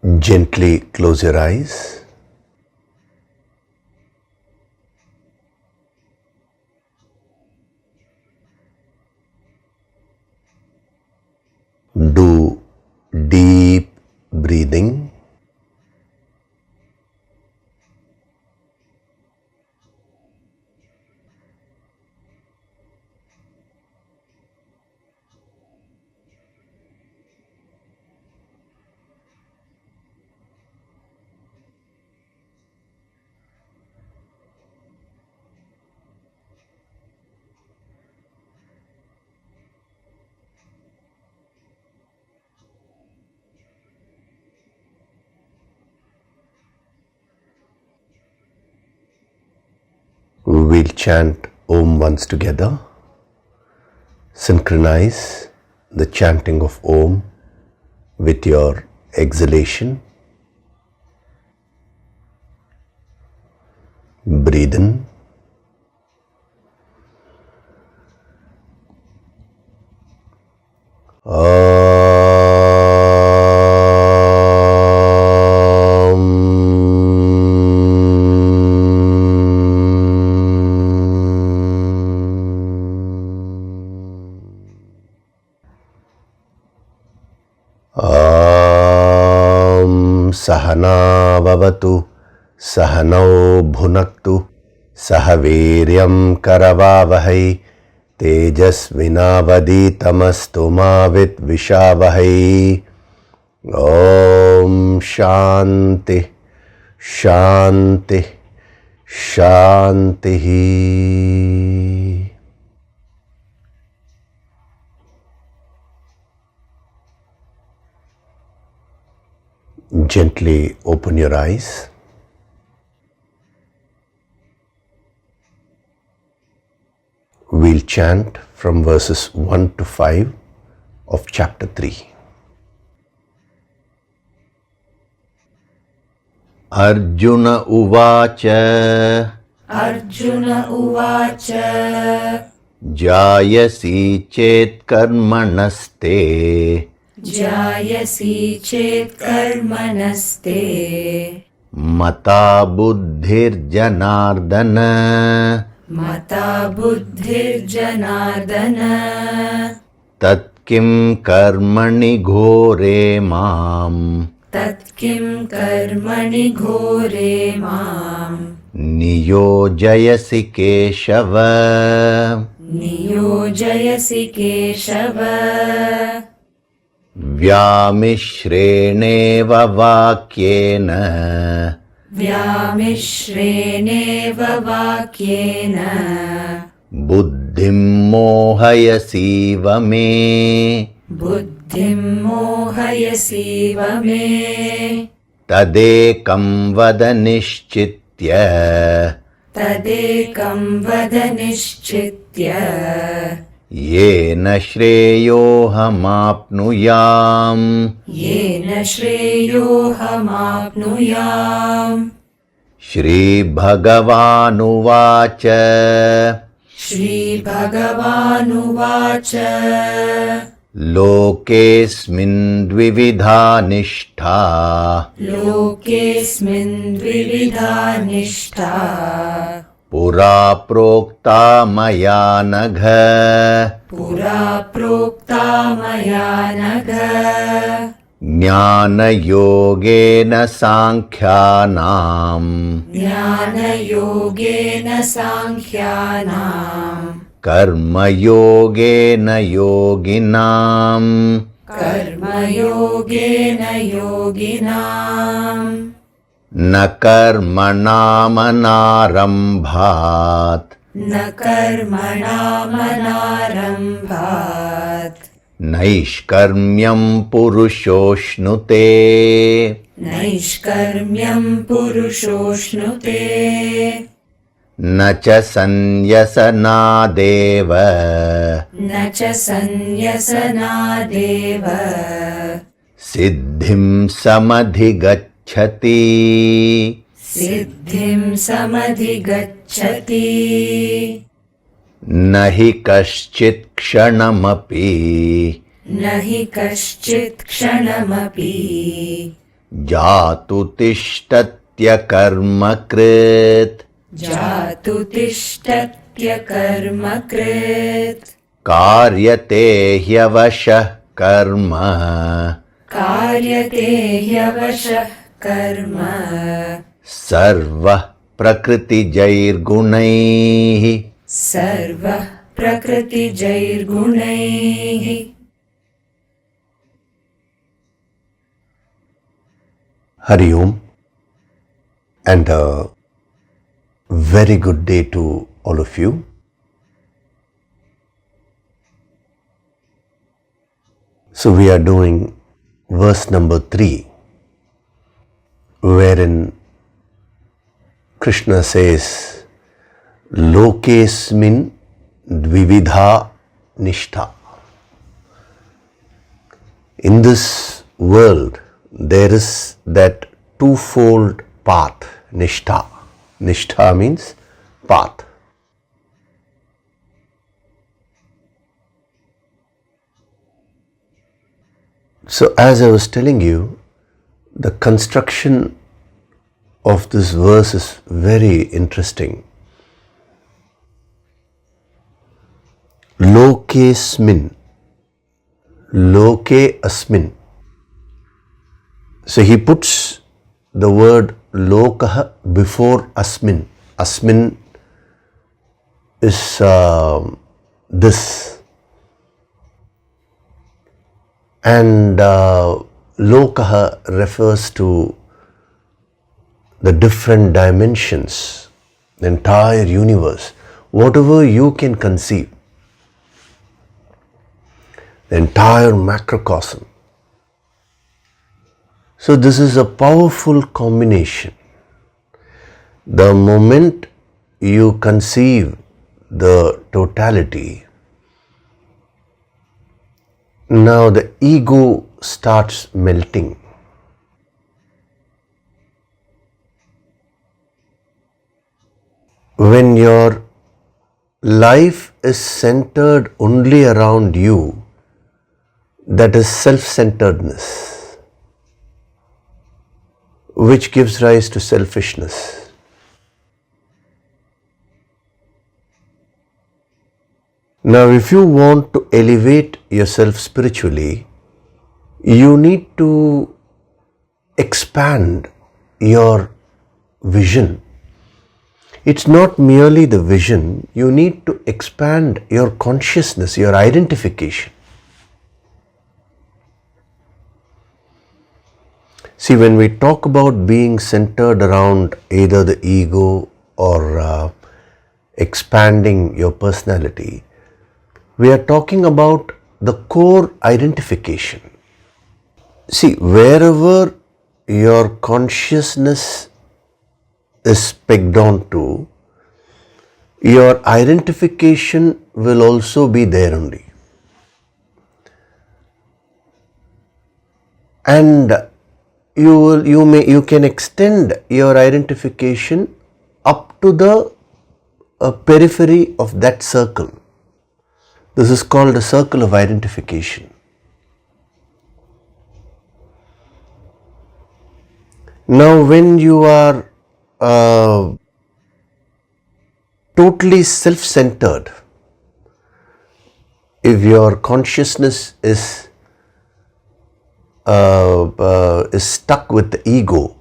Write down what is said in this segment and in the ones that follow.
Gently close your eyes. Do deep breathing. We'll chant Om once together. Synchronize the chanting of Om with your exhalation. Breathe in. Sahana vavatu, sahanau bhunaktu, sahaviryam karavavahai, tejasvinavaditamastu ma vidvishavahai. Om Shanti, Shanti, Shanti. Gently open your eyes. We'll chant from verses 1 to 5 of chapter 3. Arjuna Uvacha. Arjuna Uvacha. Jayasi chet karmanaste. Jayasi chet karmanaste. Mata buddhir janardana. Mata buddhir janardana. Tat kim karmani ghore mam. Tat kim karmani ghore mam. Niyojayasi keshava. Niyojayasi keshava. Vyamishreneva vakyena. Vyamishreneva vakyena. Buddhim mohayasiva me. Buddhim mohayasiva me. Tadekam vada nishchitya. Tadekam vada nishchitya. Yena shreyohamapnuyam. Yena shreyohamapnuyam. Shri Bhagavanuvacha. Shri Bhagavanuvacha. Lokesmin dvividha nishtha. Lokesmin dvividha nishtha. Pura prokta maya nagha. Pura prokta maya nagha. Jnana yogena sankhyanam. Jnana yogena sankhyanam. Karma yogena yoginam. Karma yogena yoginam. Na karmanam anarambhat. Na karmanam anarambhat. Naishkarmyam purushoshnute. Naishkarmyam purushoshnute. Nacha sanyasanadeva. Nacha sanyasanadeva. Siddhim samadhigacchati. Siddhim samadhigacchati. Nahi kaschit kshanamapi. Nahi kaschit kshanamapi. Jatu tishtatya karma krit. Jatu tishtatya karma krit. Karyate hyavashah karma. Karyate hyavashah karma. Sarva prakriti jair gunaihi. Sarva prakriti jair gunaihi. Hari Om, and a very good day to all of you. So we are doing verse number 3, wherein Krishna says, Lokesmin dvividha nishtha. In this world, there is that twofold path, nishtha. Nishtha means path. So as I was telling you, the construction of this verse is very interesting. Lokesmin, loke asmin. So he puts the word lokah before asmin. Asmin is this. And lokah refers to the different dimensions, the entire universe, whatever you can conceive, the entire macrocosm. So this is a powerful combination. The moment you conceive the totality, now the ego starts melting. When your life is centered only around you, that is self-centeredness, which gives rise to selfishness. Now, if you want to elevate yourself spiritually, you need to expand your vision. It's not merely the vision, you need to expand your consciousness, your identification. See, when we talk about being centered around either the ego or expanding your personality, we are talking about the core identification. See, wherever your consciousness is pegged on to, your identification will also be there only. And you can extend your identification up to the periphery of that circle. This is called a circle of identification. Now, when you are totally self-centered, if your consciousness is stuck with the ego,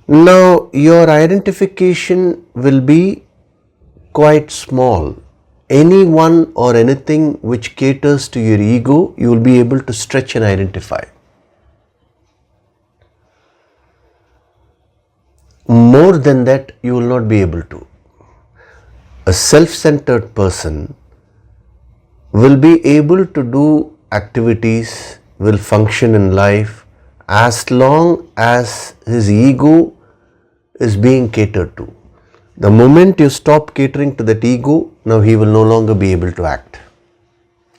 now your identification will be quite small. Anyone or anything which caters to your ego, you will be able to stretch and identify. More than that, you will not be able to. A self-centered person will be able to do activities, will function in life as long as his ego is being catered to. The moment you stop catering to that ego, now he will no longer be able to act.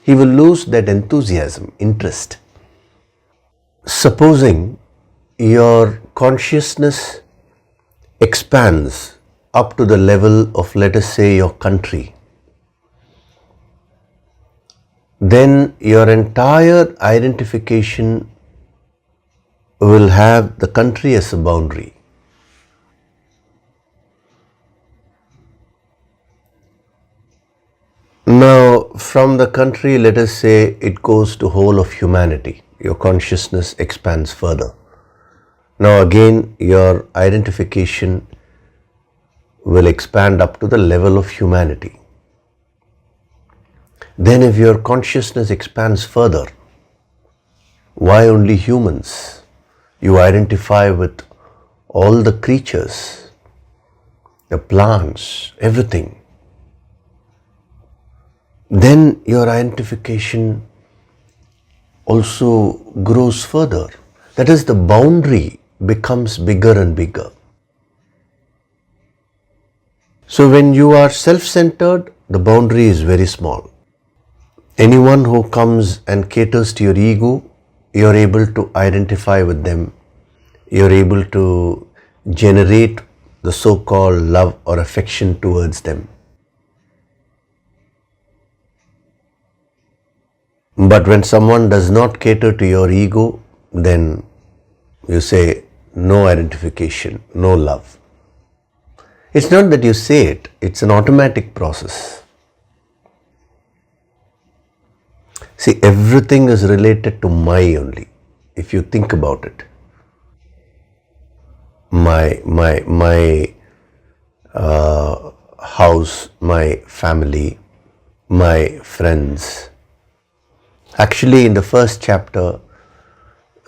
He will lose that enthusiasm, interest. Supposing your consciousness expands up to the level of, let us say, your country, then your entire identification will have the country as a boundary. Now, from the country, let us say it goes to whole of humanity. Your consciousness expands further. Now again, your identification will expand up to the level of humanity. Then if your consciousness expands further, why only humans? You identify with all the creatures, the plants, everything. Then your identification also grows further. That is, the boundary becomes bigger and bigger. So when you are self-centered, the boundary is very small. Anyone who comes and caters to your ego, you are able to identify with them. You are able to generate the so-called love or affection towards them. But when someone does not cater to your ego, then you say no identification, no love. It's not that you say it, it's an automatic process. See, everything is related to my only, if you think about it. My house, my family, my friends. Actually, in the first chapter,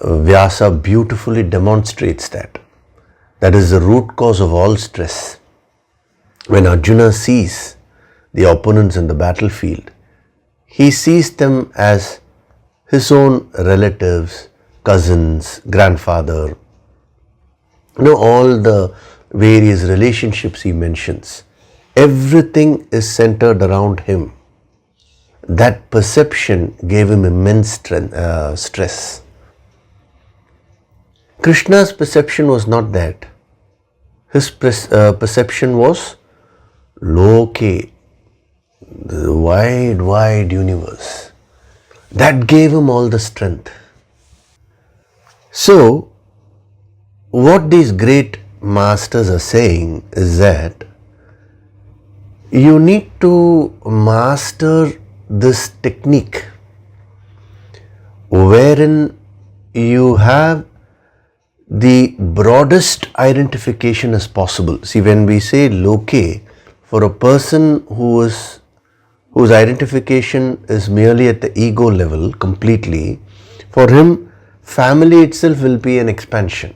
Vyasa beautifully demonstrates that. That is the root cause of all stress. When Arjuna sees the opponents in the battlefield, he sees them as his own relatives, cousins, grandfather, all the various relationships he mentions. Everything is centered around him. That perception gave him immense stress. Krishna's perception was not that. His perception was Loke, the wide universe. That gave him all the strength. So, what these great masters are saying is that you need to master this technique wherein you have the broadest identification as possible. See, when we say Loke, for a person whose identification is merely at the ego level completely, for him, family itself will be an expansion.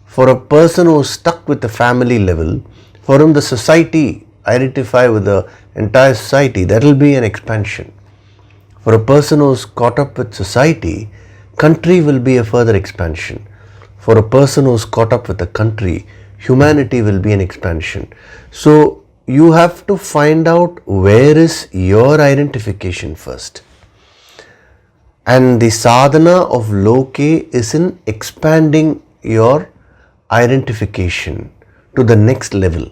For a person who is stuck with the family level, for him the society, identify with the entire society, that will be an expansion. For a person who is caught up with society, country will be a further expansion. For a person who is caught up with the country, humanity will be an expansion. So you have to find out where is your identification first. And the sadhana of Loke is in expanding your identification to the next level.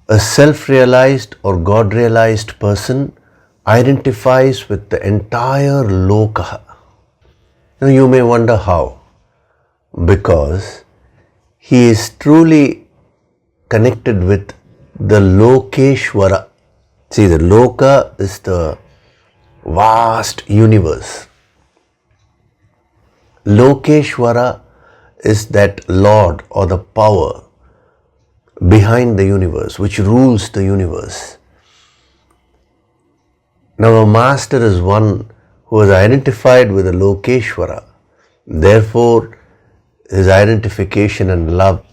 A self-realized or God-realized person identifies with the entire loka. Now you may wonder how. Because he is truly connected with the Lokeshwara. See, the Loka is the vast universe. Lokeshwara is that Lord or the power behind the universe, which rules the universe. Now a master is one who is identified with the Lokeshwara. Therefore, his identification and love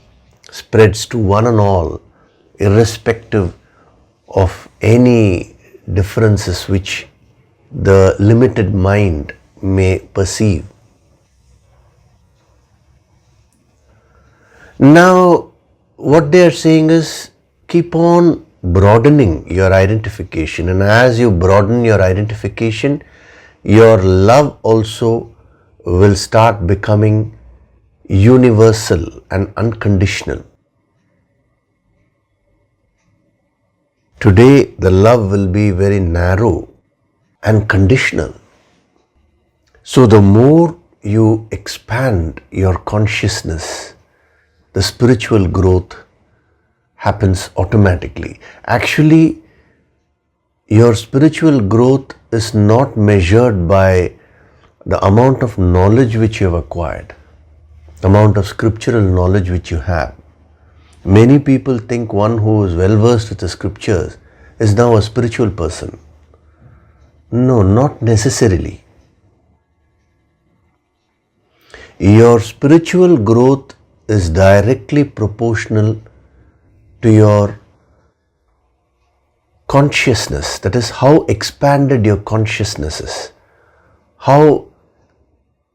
spreads to one and all, irrespective of any differences which the limited mind may perceive. Now, what they are saying is, keep on broadening your identification, and as you broaden your identification, your love also will start becoming universal and unconditional. Today, the love will be very narrow. and conditional. So the more you expand your consciousness, the spiritual growth happens automatically. Actually, your spiritual growth is not measured by the amount of knowledge which you have acquired, amount of scriptural knowledge which you have. Many people think one who is well versed with the scriptures is now a spiritual person. No, not necessarily. Your spiritual growth is directly proportional to your consciousness. That is how expanded your consciousness is, how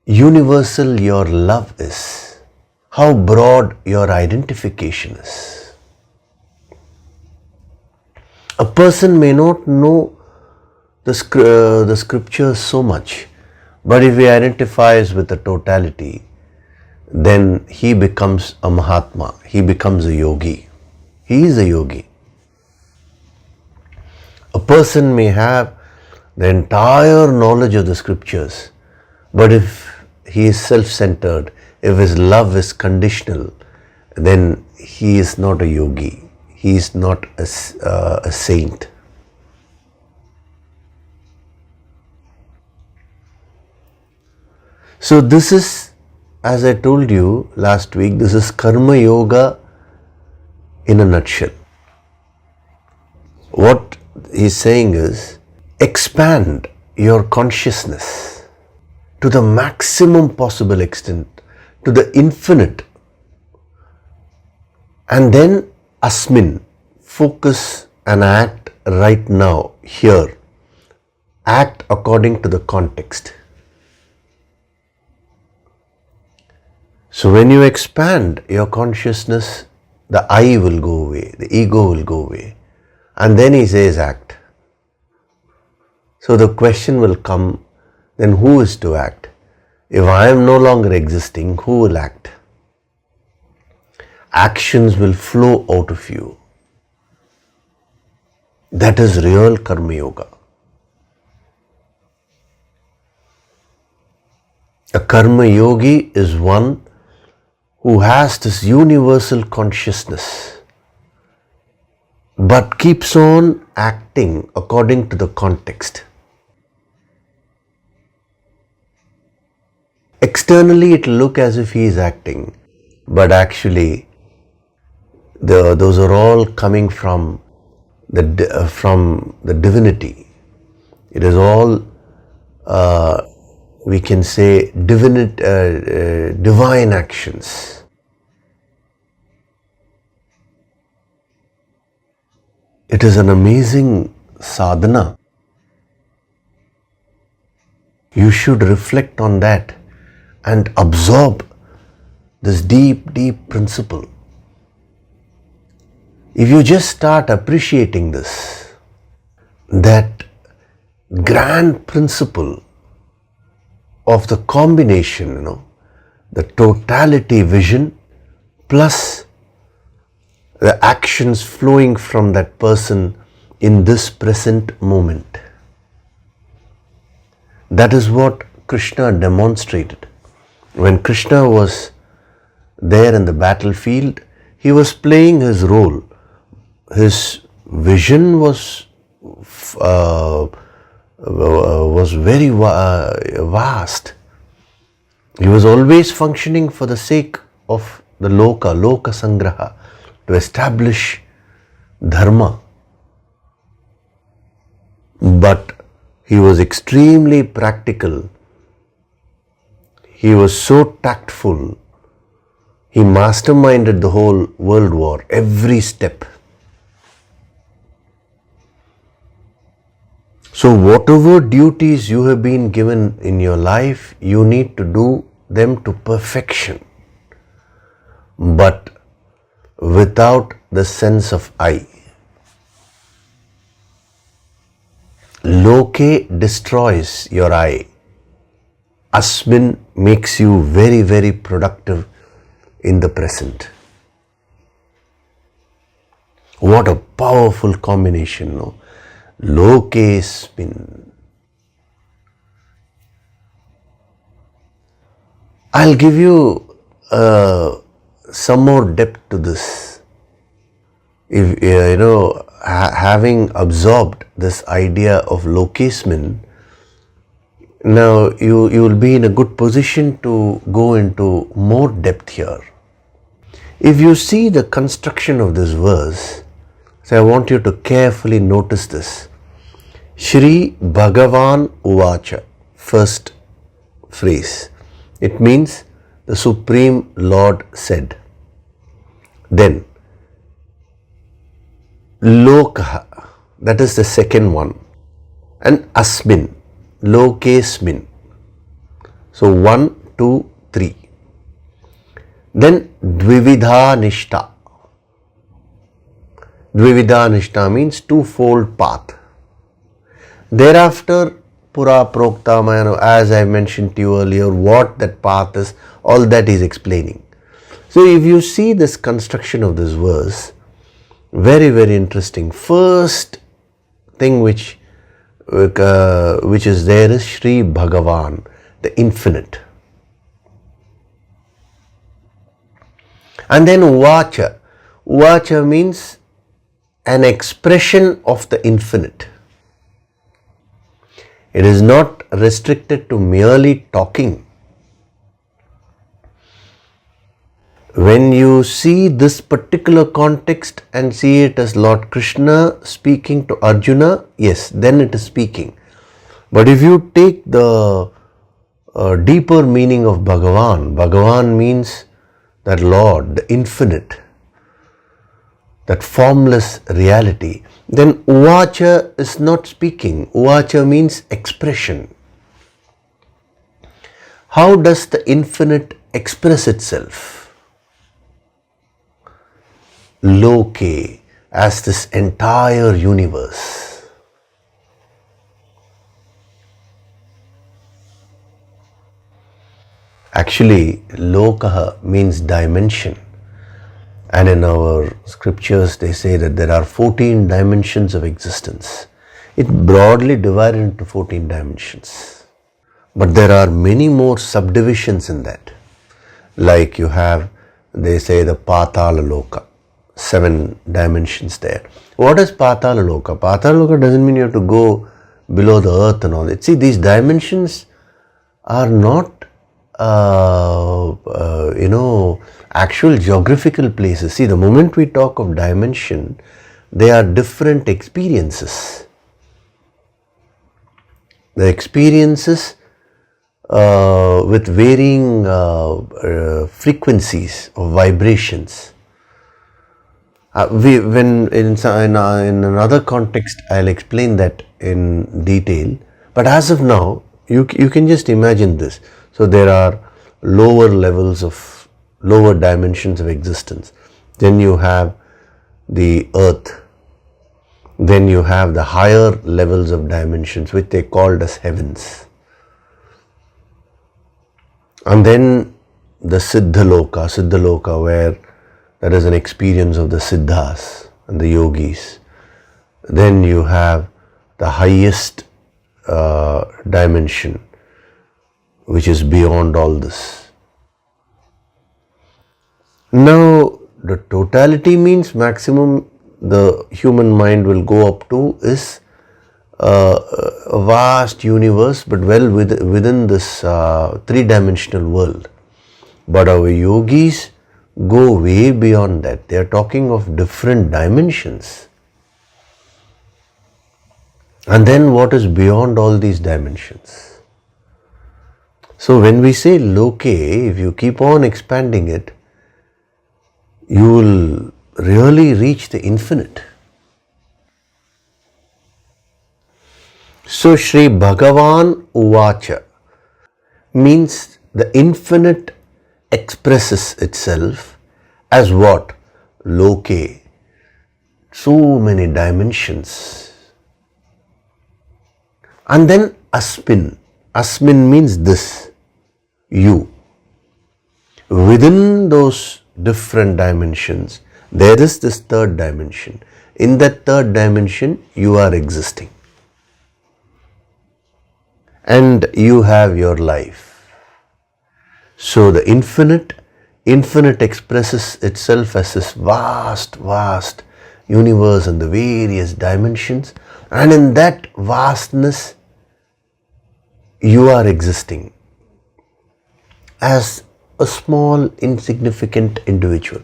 universal your love is, how broad your identification is. A person may not know the scriptures so much, but if he identifies with the totality, then he becomes a Mahatma, he becomes a yogi. He is a yogi. A person may have the entire knowledge of the scriptures, but if he is self-centered, if his love is conditional, then he is not a yogi. He is not a saint. So this is, as I told you last week, this is Karma Yoga in a nutshell. What he's saying is, expand your consciousness to the maximum possible extent, to the infinite, and then asmin, focus and act right now, here. Act according to the context. So when you expand your consciousness, the I will go away, the ego will go away. And then he says act. So the question will come, then who is to act? If I am no longer existing, who will act? Actions will flow out of you. That is real Karma Yoga. A Karma Yogi is one who has this universal consciousness, but keeps on acting according to the context. Externally it will look as if he is acting, but actually those are all coming from the divinity. It is all, we can say, divine actions. It is an amazing sadhana. You should reflect on that and absorb this deep, deep principle. If you just start appreciating this, that grand principle of the combination, the totality vision plus the actions flowing from that person in this present moment. That is what Krishna demonstrated. When Krishna was there in the battlefield, he was playing his role. His vision was very vast. He was always functioning for the sake of the loka sangraha, to establish dharma. But he was extremely practical. He was so tactful. He masterminded the whole world war, every step. So whatever duties you have been given in your life, you need to do them to perfection, but without the sense of I. Loke destroys your I. Asmin makes you very, very productive in the present. What a powerful combination, no? Lokesmin. I'll give you some more depth to this. If having absorbed this idea of lokesmin, now you will be in a good position to go into more depth here. If you see the construction of this verse, so I want you to carefully notice this. Shri Bhagavan Uvacha, first phrase. It means the Supreme Lord said. Then Lokaha, that is the second one. And Asmin, Lokesmin. So 1, 2, 3. Then Dvividha Nishta. Dvividha Nishta means twofold path. Thereafter, Pura Prokta, as I mentioned to you earlier, what that path is, all that is explaining. So if you see this construction of this verse, very, very interesting. First thing which is there is Shri Bhagavan, the infinite. And then Uvacha. Uvacha means an expression of the infinite. It is not restricted to merely talking. When you see this particular context and see it as Lord Krishna speaking to Arjuna, yes, then it is speaking. But if you take the deeper meaning of Bhagavan, Bhagavan means that Lord, the infinite, that formless reality, then Uvacha is not speaking. Uvacha means expression. How does the infinite express itself? Loke, as this entire universe. Actually, Lokaha means dimension. And in our scriptures, they say that there are 14 dimensions of existence. It's broadly divided into 14 dimensions. But there are many more subdivisions in that. Like you have, they say the Patala Loka, 7 dimensions there. What is Patala Loka? Patala Loka doesn't mean you have to go below the earth and all that. See, these dimensions are not actual geographical places. See, the moment we talk of dimension, they are different experiences. The experiences with varying frequencies of vibrations. When in another context, I'll explain that in detail. But as of now, you can just imagine this. So there are lower levels of lower dimensions of existence. Then you have the earth. Then you have the higher levels of dimensions, which they called as heavens. And then the Siddhaloka, where there is an experience of the Siddhas and the Yogis. Then you have the highest dimension, which is beyond all this. Now, the totality means maximum the human mind will go up to is a vast universe, but well within this three-dimensional world. But our yogis go way beyond that. They are talking of different dimensions. And then what is beyond all these dimensions? So when we say loke, if you keep on expanding it, you will really reach the infinite. So Shri Bhagavan Uvacha means the infinite expresses itself as what? Loke. So many dimensions. And then Asmin. Asmin means this, you. Within those different dimensions, there is this third dimension. In that third dimension, you are existing. And you have your life. So the infinite expresses itself as this vast universe and the various dimensions, and in that vastness you are existing as a small insignificant individual,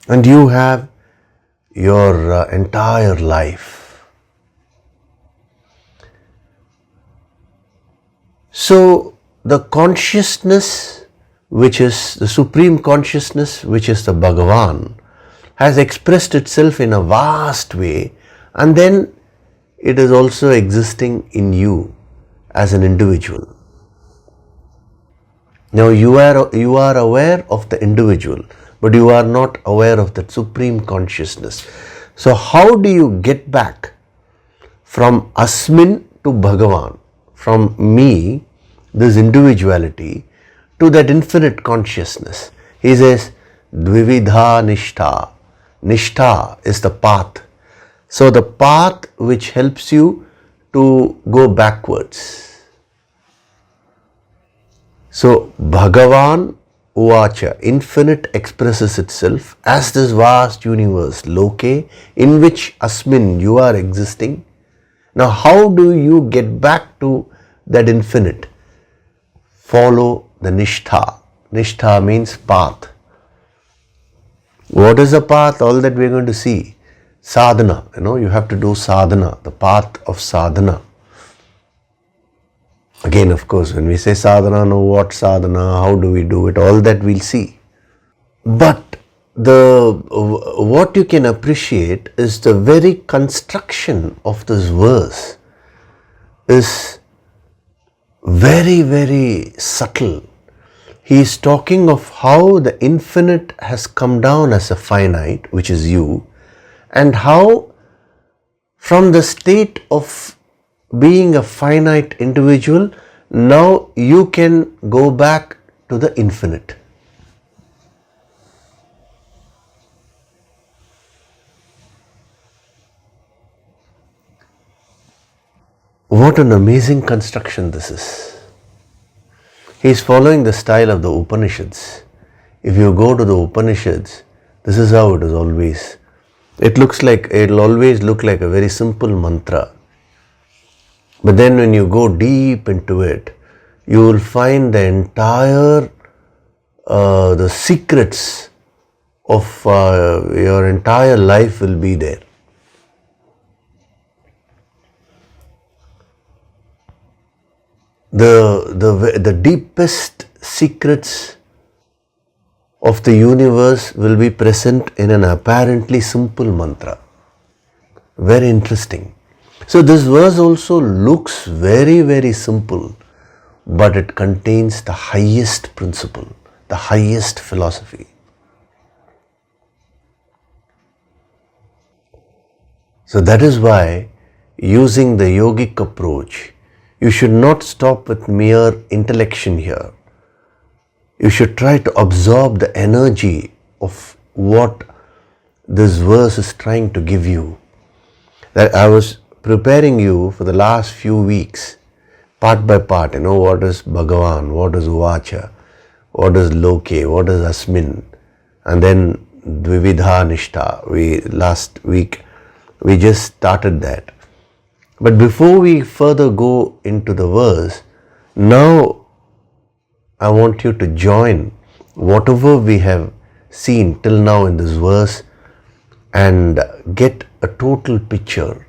and you have your entire life. So the consciousness, which is the supreme consciousness, which is the Bhagavan, has expressed itself in a vast way, and then it is also existing in you as an individual. Now you are aware of the individual, but you are not aware of that supreme consciousness. So how do you get back from Asmin to Bhagavan, from me, this individuality, to that infinite consciousness? He says, Dvividha Nishtha. Nishtha is the path. So the path which helps you to go backwards. So Bhagavan Uvacha, infinite expresses itself as this vast universe, Loke, in which Asmin you are existing. Now how do you get back to that infinite? Follow the Nishtha. Nishtha means path. What is the path? All that we are going to see. Sadhana, you have to do sadhana, the path of sadhana. Again, of course, when we say sadhana, what sadhana, how do we do it, all that we'll see. But what you can appreciate is the very construction of this verse is very, very subtle. He is talking of how the infinite has come down as a finite, which is you, and how from the state of being a finite individual, now you can go back to the infinite. What an amazing construction this is. He is following the style of the Upanishads. If you go to the Upanishads, this is how it is always. It'll always look like a very simple mantra. But then when you go deep into it, you will find the entire, the secrets of your entire life will be there. The deepest secrets of the universe will be present in an apparently simple mantra. Very interesting. So this verse also looks very, very simple, but it contains the highest principle, the highest philosophy. So that is why, using the yogic approach, you should not stop with mere intellection here. You should try to absorb the energy of what this verse is trying to give you. That I was preparing you for the last few weeks, part by part, what is Bhagavan, what is Uvacha, what is Loke, what is Asmin, and then Dvividha Nishtha. Last week, we just started that. But before we further go into the verse, now I want you to join whatever we have seen till now in this verse and get a total picture.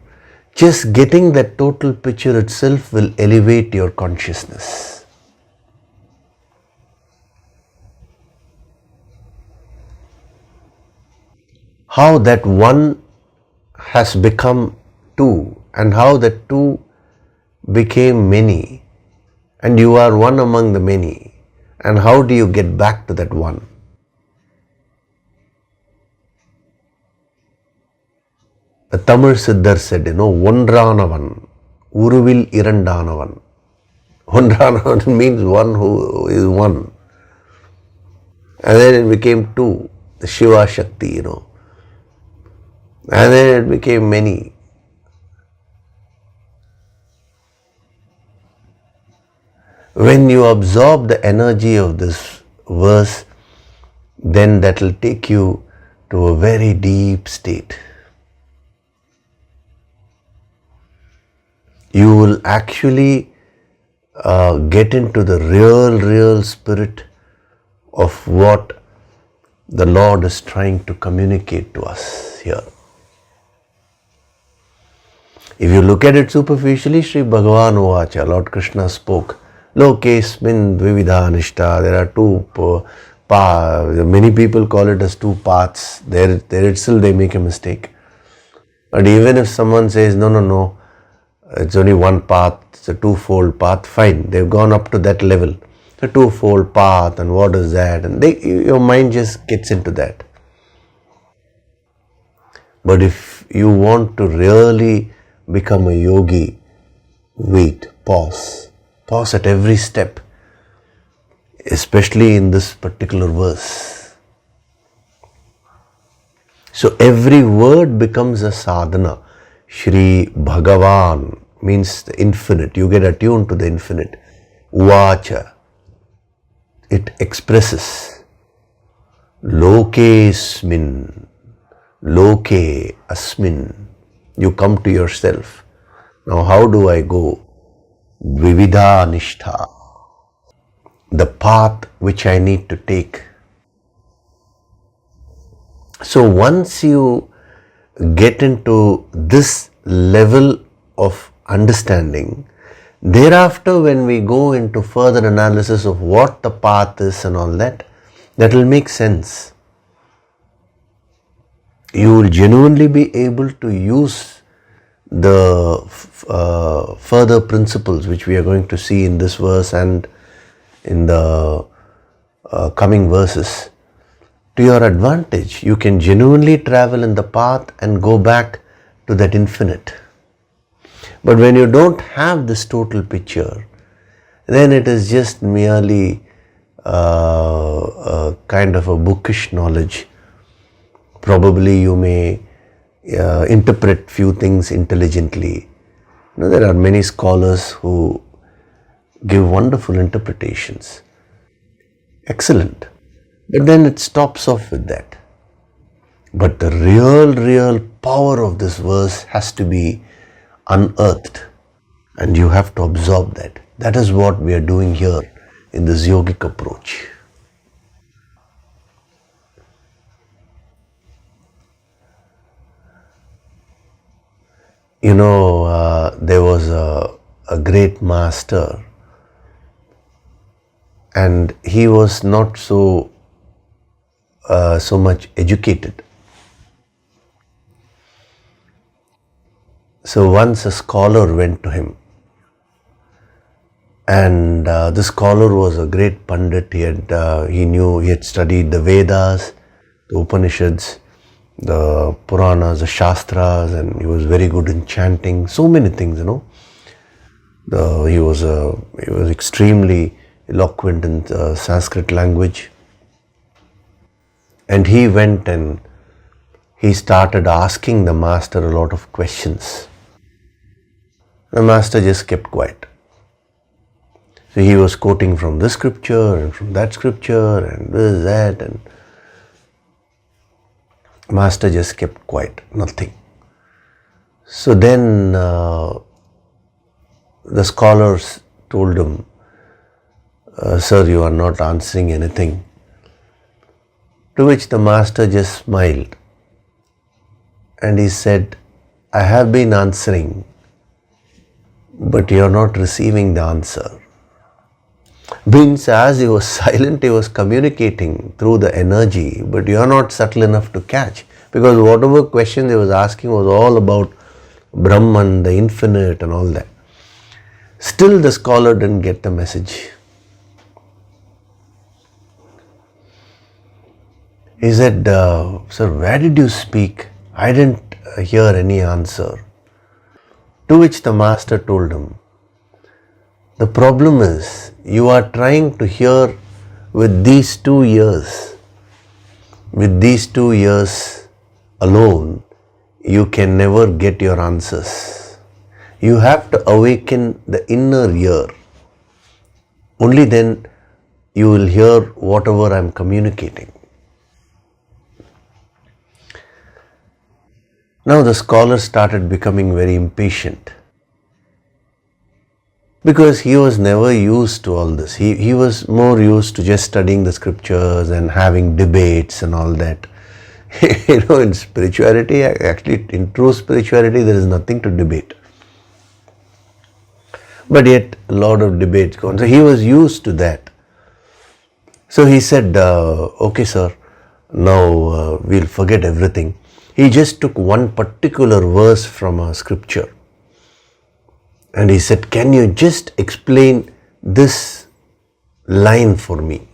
Just getting that total picture itself will elevate your consciousness. How that one has become two, and how that two became many, and you are one among the many, and how do you get back to that one? The Tamil Siddhar said, Ondranavan, Uruvil Irandanavan. Ondranavan means one who is one. And then it became two, the Shiva Shakti, And then it became many. When you absorb the energy of this verse, then that will take you to a very deep state. You will actually get into the real spirit of what the Lord is trying to communicate to us here. If you look at it superficially, Sri Bhagavan Uvacha, Lord Krishna spoke, Lokesmin Dvividha Nishta, there are two many people call it as two paths. There itself they make a mistake. But even if someone says, no, it's only one path, it's a twofold path, fine, they've gone up to that level. It's a twofold path, and what is that? And your mind just gets into that. But if you want to really become a yogi, wait, pause at every step, especially in this particular verse. So every word becomes a sadhana. Shri Bhagavan means the infinite. You get attuned to the infinite. Uvacha, it expresses. Lokesmin, loke asmin. You come to yourself. Now how do I go? Vividha nishtha, the path which I need to take. So once you get into this level of understanding, thereafter when we go into further analysis of what the path is and all that, that will make sense. You will genuinely be able to use the further principles which we are going to see in this verse and in the coming verses to your advantage. You can genuinely travel in the path and go back to that infinite. But when you don't have this total picture, then it is just merely a kind of a bookish knowledge. Probably you may interpret few things intelligently. There are many scholars who give wonderful interpretations. Excellent. But then it stops off with that. But the real power of this verse has to be unearthed, and you have to absorb that. That is what we are doing here in this yogic approach. There was a great master, and he was not so much educated. So once a scholar went to him, and the scholar was a great Pandit. He had studied the Vedas, the Upanishads, the Puranas, the Shastras, and he was very good in chanting, so many things, He was extremely eloquent in Sanskrit language. And he went and he started asking the master a lot of questions. The master just kept quiet. So he was quoting from this scripture and from that scripture and this, that, and master just kept quiet, nothing. So then the scholars told him, "Sir, you are not answering anything." To which the master just smiled and he said, "I have been answering, but you are not receiving the answer." Means as he was silent, he was communicating through the energy, but you are not subtle enough to catch, because whatever question he was asking was all about Brahman, the infinite and all that. Still the scholar didn't get the message. He said, "Sir, where did you speak? I didn't hear any answer." To which the master told him, "The problem is, you are trying to hear with these 2 ears. With these 2 ears alone, you can never get your answers. You have to awaken the inner ear. Only then you will hear whatever I am communicating. Now the scholar started becoming very impatient because he was never used to all this. He was more used to just studying the scriptures and having debates and all that. In spirituality, actually in true spirituality, there is nothing to debate. But yet a lot of debates go on. So he was used to that. So he said, okay sir, now we'll forget everything. He just took one particular verse from a scripture and he said, can you just explain this line for me?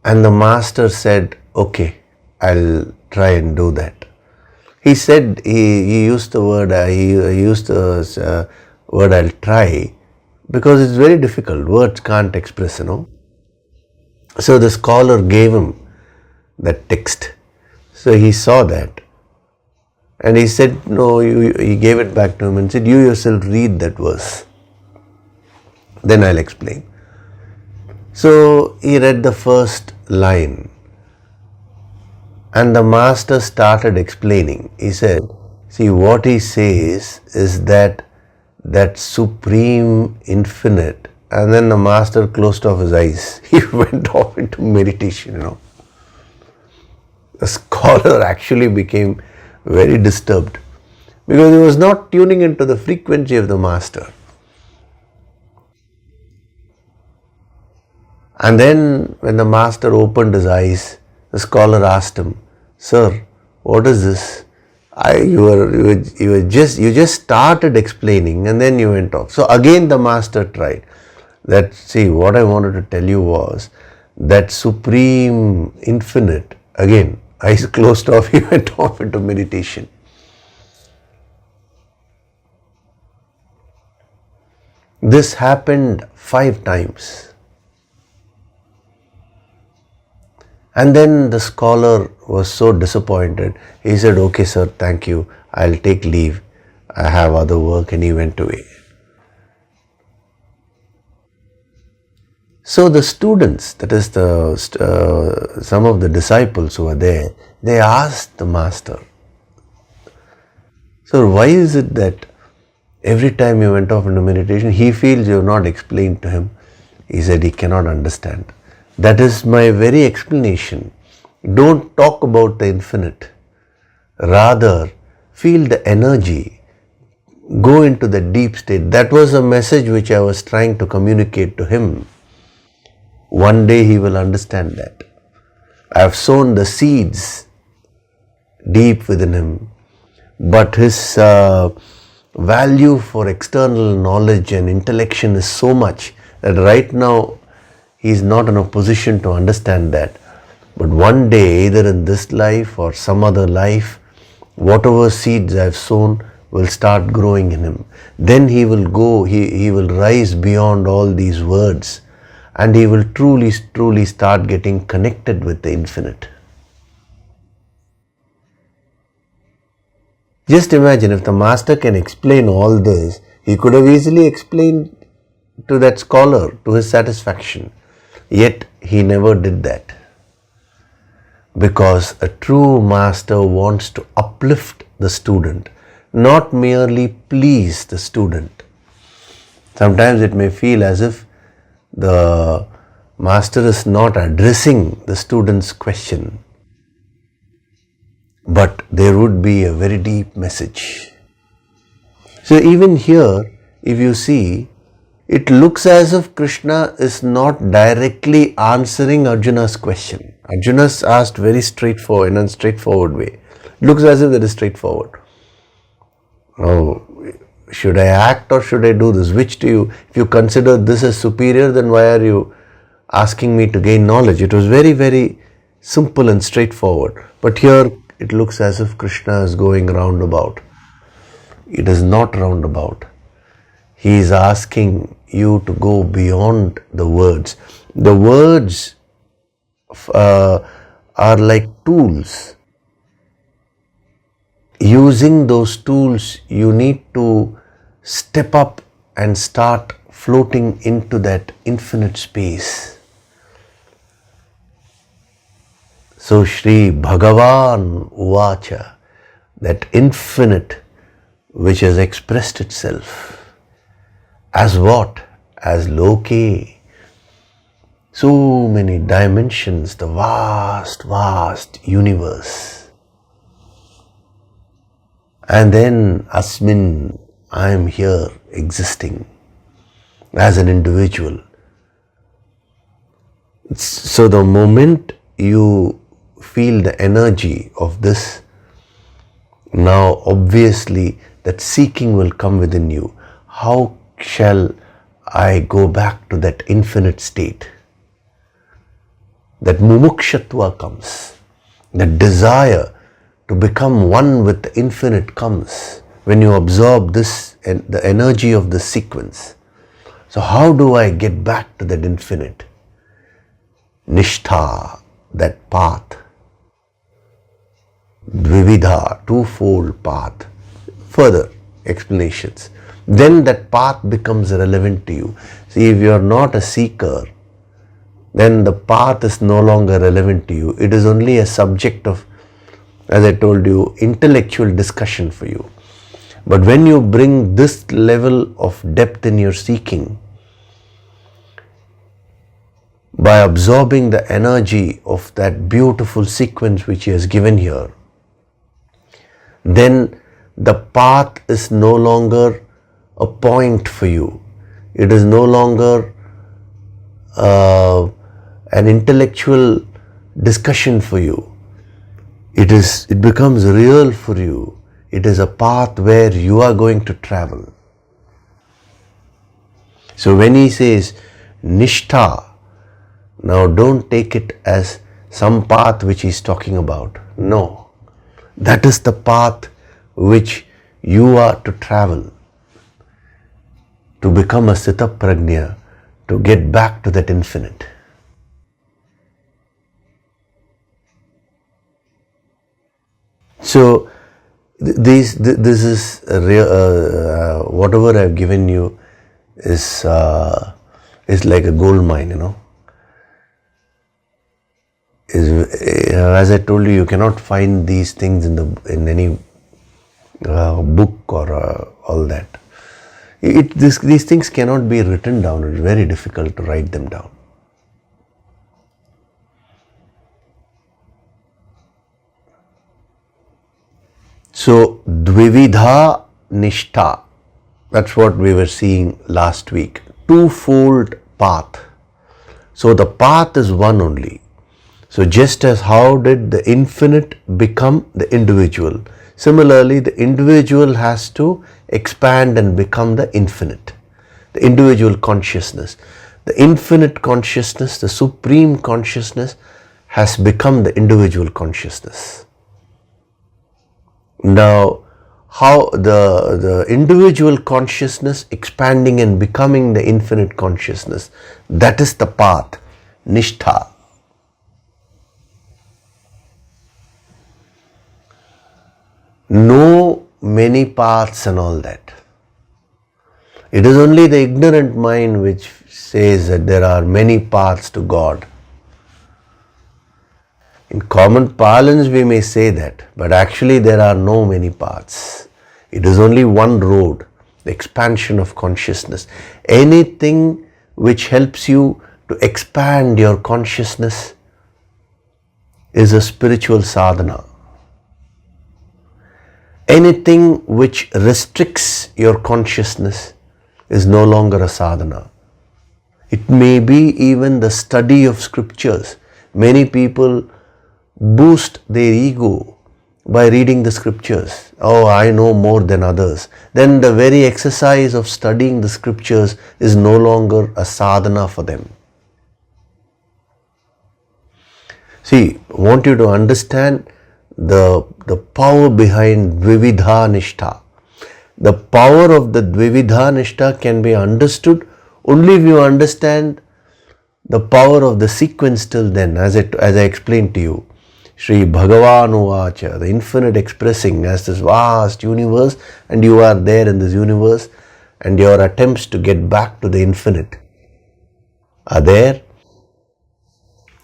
And the master said, okay, I'll try and do that. He said, he used the word, word I'll try, because it's very difficult. Words can't express, So the scholar gave him that text. So he saw that. And he said, no, he gave it back to him and said, you yourself read that verse. Then I'll explain. So he read the first line. And the master started explaining. He said, see, what he says is that supreme infinite. And then the master closed off his eyes. He went off into meditation, The scholar actually became very disturbed because he was not tuning into the frequency of the master. And then when the master opened his eyes, the scholar asked him, sir, what is this? You just started explaining and then you went off. So again the master tried. See, what I wanted to tell you was that supreme infinite, again, eyes closed off, he went off into meditation. This happened 5 times. And then the scholar was so disappointed. He said, okay sir, thank you. I'll take leave. I have other work, and he went away. So the students, that is some of the disciples who were there, they asked the master, sir, why is it that every time you went off into meditation, he feels you have not explained to him? He said he cannot understand. That is my very explanation. Don't talk about the infinite. Rather, feel the energy. Go into the deep state. That was a message which I was trying to communicate to him. One day he will understand that. I have sown the seeds deep within him, but his value for external knowledge and intellection is so much that right now he is not in a position to understand that. But one day, either in this life or some other life, whatever seeds I have sown will start growing in him. Then he will go, he will rise beyond all these words, and he will truly start getting connected with the infinite. Just imagine, if the master can explain all this, he could have easily explained to that scholar to his satisfaction. Yet he never did that. Because a true master wants to uplift the student, not merely please the student. Sometimes it may feel as if the master is not addressing the student's question, but there would be a very deep message. So even here, if you see, it looks as if Krishna is not directly answering Arjuna's question. Arjuna's asked very straightforward, in a straightforward way. It looks as if that is straightforward. Now, should I act or should I do this? Which do you, if you consider this as superior, then why are you asking me to gain knowledge? It was very, very simple and straightforward. But here it looks as if Krishna is going roundabout. It is not roundabout. He is asking you to go beyond the words. The words are like tools. Using those tools, you need to step up and start floating into that infinite space. So Shri Bhagavan Uvacha, that infinite which has expressed itself as what? As Loke. So many dimensions, the vast, vast universe. And then Asmin, I am here existing as an individual. So the moment you feel the energy of this, now obviously that seeking will come within you. How shall I go back to that infinite state? That mumukshatva comes. That desire to become one with the infinite comes when you absorb this and the energy of the sequence. So how do I get back to that infinite? Nishtha, that path. Dvividha, twofold path. Further explanations. Then that path becomes relevant to you. See, if you are not a seeker, then the path is no longer relevant to you. It is only a subject of, as I told you, intellectual discussion for you. But when you bring this level of depth in your seeking, by absorbing the energy of that beautiful sequence which he has given here, then the path is no longer a point for you. It is no longer an intellectual discussion for you. It becomes real for you. It is a path where you are going to travel. So when he says Nishtha, now don't take it as some path which he is talking about. No, that is the path which you are to travel, to become a Sthita Prajna, to get back to that infinite. So this is whatever I have given you is like a gold mine, As I told you, you cannot find these things in any book or all that. These things cannot be written down. It's very difficult to write them down. So, Dvividha Nishtha, that's what we were seeing last week. Twofold path. So, the path is one only. So, just as how did the infinite become the individual, similarly, the individual has to expand and become the infinite, the individual consciousness. The infinite consciousness, the supreme consciousness has become the individual consciousness. Now, how the individual consciousness expanding and becoming the infinite consciousness, that is the path, Nishtha. No many paths and all that. It is only the ignorant mind which says that there are many paths to God. In common parlance we may say that, but actually there are no many paths. It is only one road, the expansion of consciousness. Anything which helps you to expand your consciousness is a spiritual sadhana. Anything which restricts your consciousness is no longer a sadhana. It may be even the study of scriptures. Many people boost their ego by reading the scriptures. Oh, I know more than others. Then the very exercise of studying the scriptures is no longer a sadhana for them. See, I want you to understand the power behind Dvividha Nishtha. The power of the Dvividha Nishtha can be understood only if you understand the power of the sequence till then, as I explained to you. Shri Bhagavan Uvacha, the infinite expressing as this vast universe, and you are there in this universe, and your attempts to get back to the infinite are there.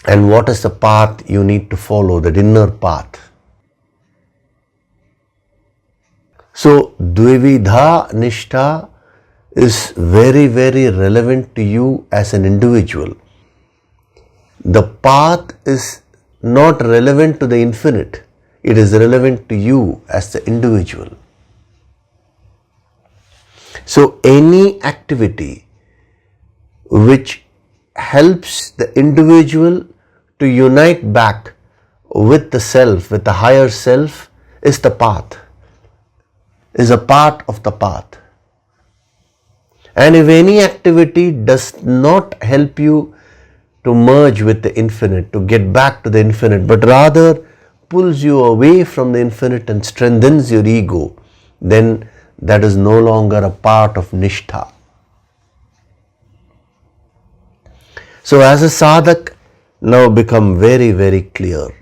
And what is the path you need to follow, the inner path? So, Dvividha Nishtha is very, very relevant to you as an individual. The path is not relevant to the infinite. It is relevant to you as the individual. So, any activity which helps the individual to unite back with the self, with the higher self, is the path, is a part of the path. And if any activity does not help you to merge with the infinite, to get back to the infinite, but rather pulls you away from the infinite and strengthens your ego, then that is no longer a part of Nishtha. So as a sadhak, now become very, very clear.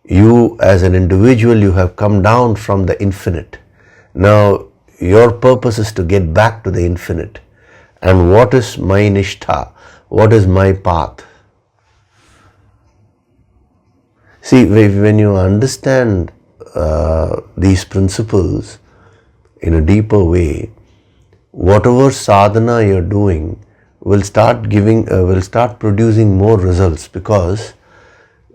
You as an individual, you have come down from the infinite. Now your purpose is to get back to the infinite. And what is my Nishtha? What is my path? See, when you understand these principles in a deeper way, whatever sadhana you're doing will start producing more results, because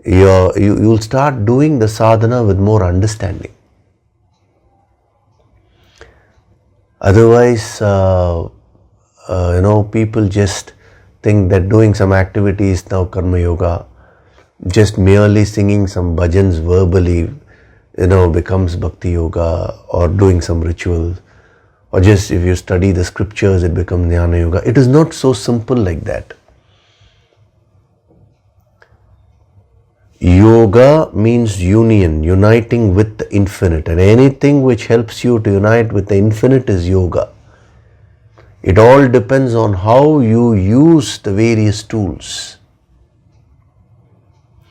you'll start doing the sadhana with more understanding. Otherwise, people just think that doing some activity is now karma yoga. Just merely singing some bhajans verbally, becomes bhakti yoga, or doing some rituals, or just if you study the scriptures, it becomes jnana yoga. It is not so simple like that. Yoga means union, uniting with the infinite, and anything which helps you to unite with the infinite is yoga. It all depends on how you use the various tools.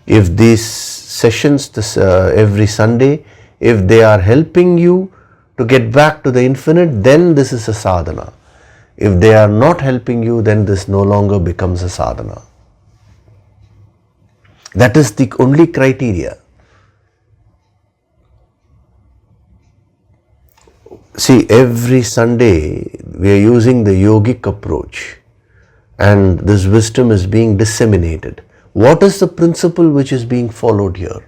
If these sessions every Sunday, if they are helping you to get back to the infinite, then this is a sadhana. If they are not helping you, then this no longer becomes a sadhana. That is the only criteria. See, every Sunday we are using the yogic approach, and this wisdom is being disseminated. What is the principle which is being followed here?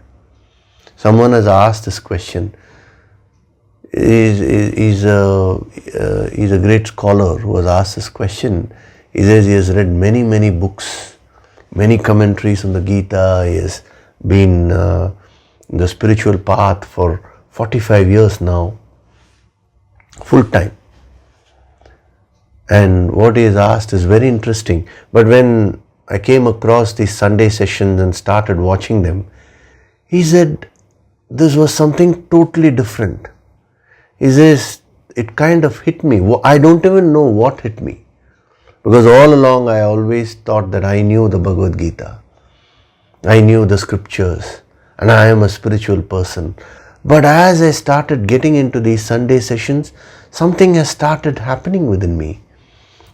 Someone has asked this question. He's a great scholar who has asked this question. He says he has read many, many books, many commentaries on the Gita. He has been in the spiritual path for 45 years now, full time. And what he has asked is very interesting. But when I came across these Sunday sessions and started watching them, he said this was something totally different. He says, it kind of hit me. I don't even know what hit me. Because all along I always thought that I knew the Bhagavad Gita. I knew the scriptures. And I am a spiritual person. But as I started getting into these Sunday sessions, something has started happening within me.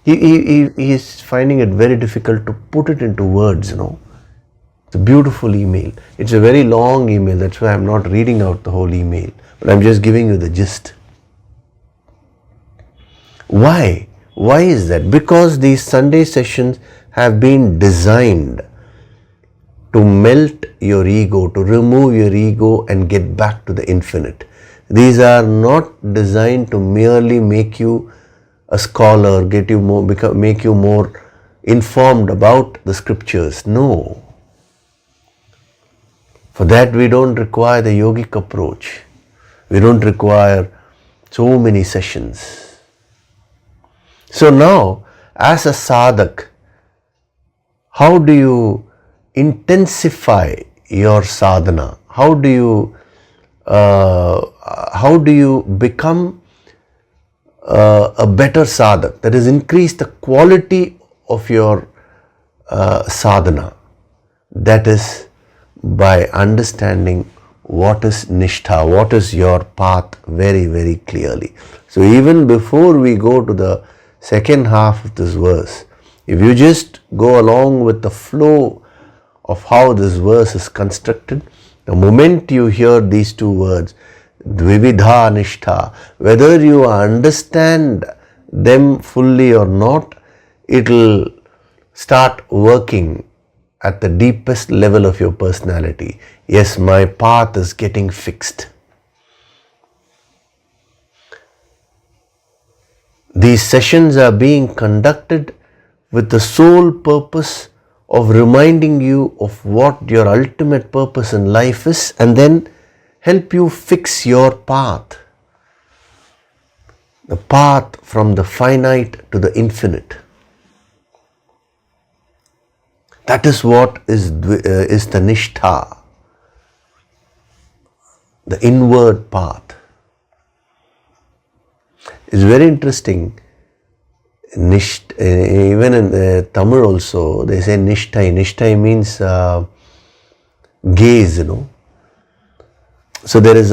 He is finding it very difficult to put it into words, It's a beautiful email. It's a very long email. That's why I'm not reading out the whole email. But I'm just giving you the gist. Why? Why is that? Because these Sunday sessions have been designed to melt your ego, to remove your ego and get back to the infinite. These are not designed to merely make you a scholar, make you more informed about the scriptures. No. For that we don't require the yogic approach. We don't require so many sessions. So now, as a sadhak, how do you intensify your sadhana? How do you become a better sadhak? That is, increase the quality of your sadhana. That is by understanding what is nishtha, what is your path very, very clearly. So even before we go to the second half of this verse, if you just go along with the flow of how this verse is constructed, the moment you hear these two words, dvividha nishtha, whether you understand them fully or not, it will start working at the deepest level of your personality. Yes, my path is getting fixed. These sessions are being conducted with the sole purpose of reminding you of what your ultimate purpose in life is, and then help you fix your path. The path from the finite to the infinite. That is what is the nishtha, the inward path. It's very interesting. Even in Tamil also, they say nishtai. Nishtai means gaze, So there is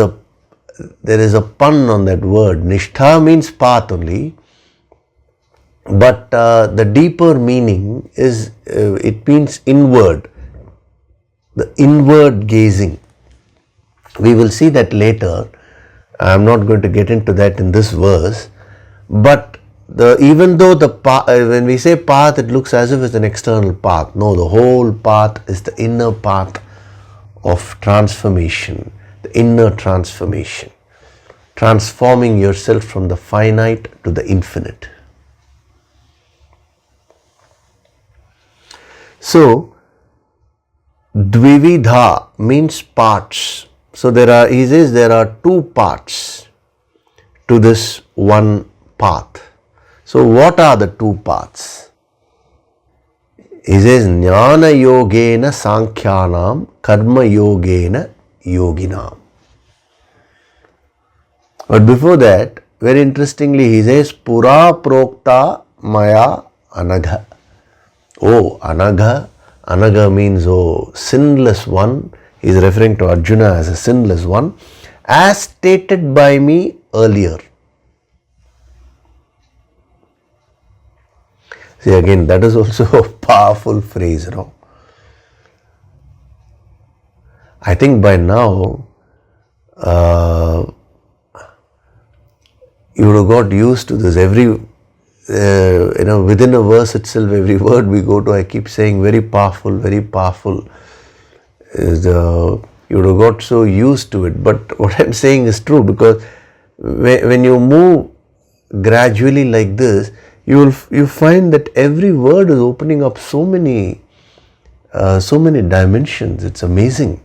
a pun on that word. Nishtha means path only, but the deeper meaning is it means inward, the inward gazing. We will see that later. I am not going to get into that in this verse, but even though when we say path, it looks as if it's an external path. No, the whole path is the inner path of transformation, the inner transformation, transforming yourself from the finite to the infinite. So, dvividha means parts. So he says there are two parts to this one path. So what are the two paths? He says jnana yogena sankhyanam karma yogena yoginam. But before that, very interestingly, he says pura prokta maya anagha. Oh, anagha. Anagha means, sinless one. He is referring to Arjuna as a sinless one, as stated by me earlier. See, again, that is also a powerful phrase, I think by now, you would have got used to this. Within a verse itself, every word we go to, I keep saying very powerful, very powerful. You would have got so used to it. But what I'm saying is true, because when you move gradually like this, you find that every word is opening up so many dimensions. It's amazing.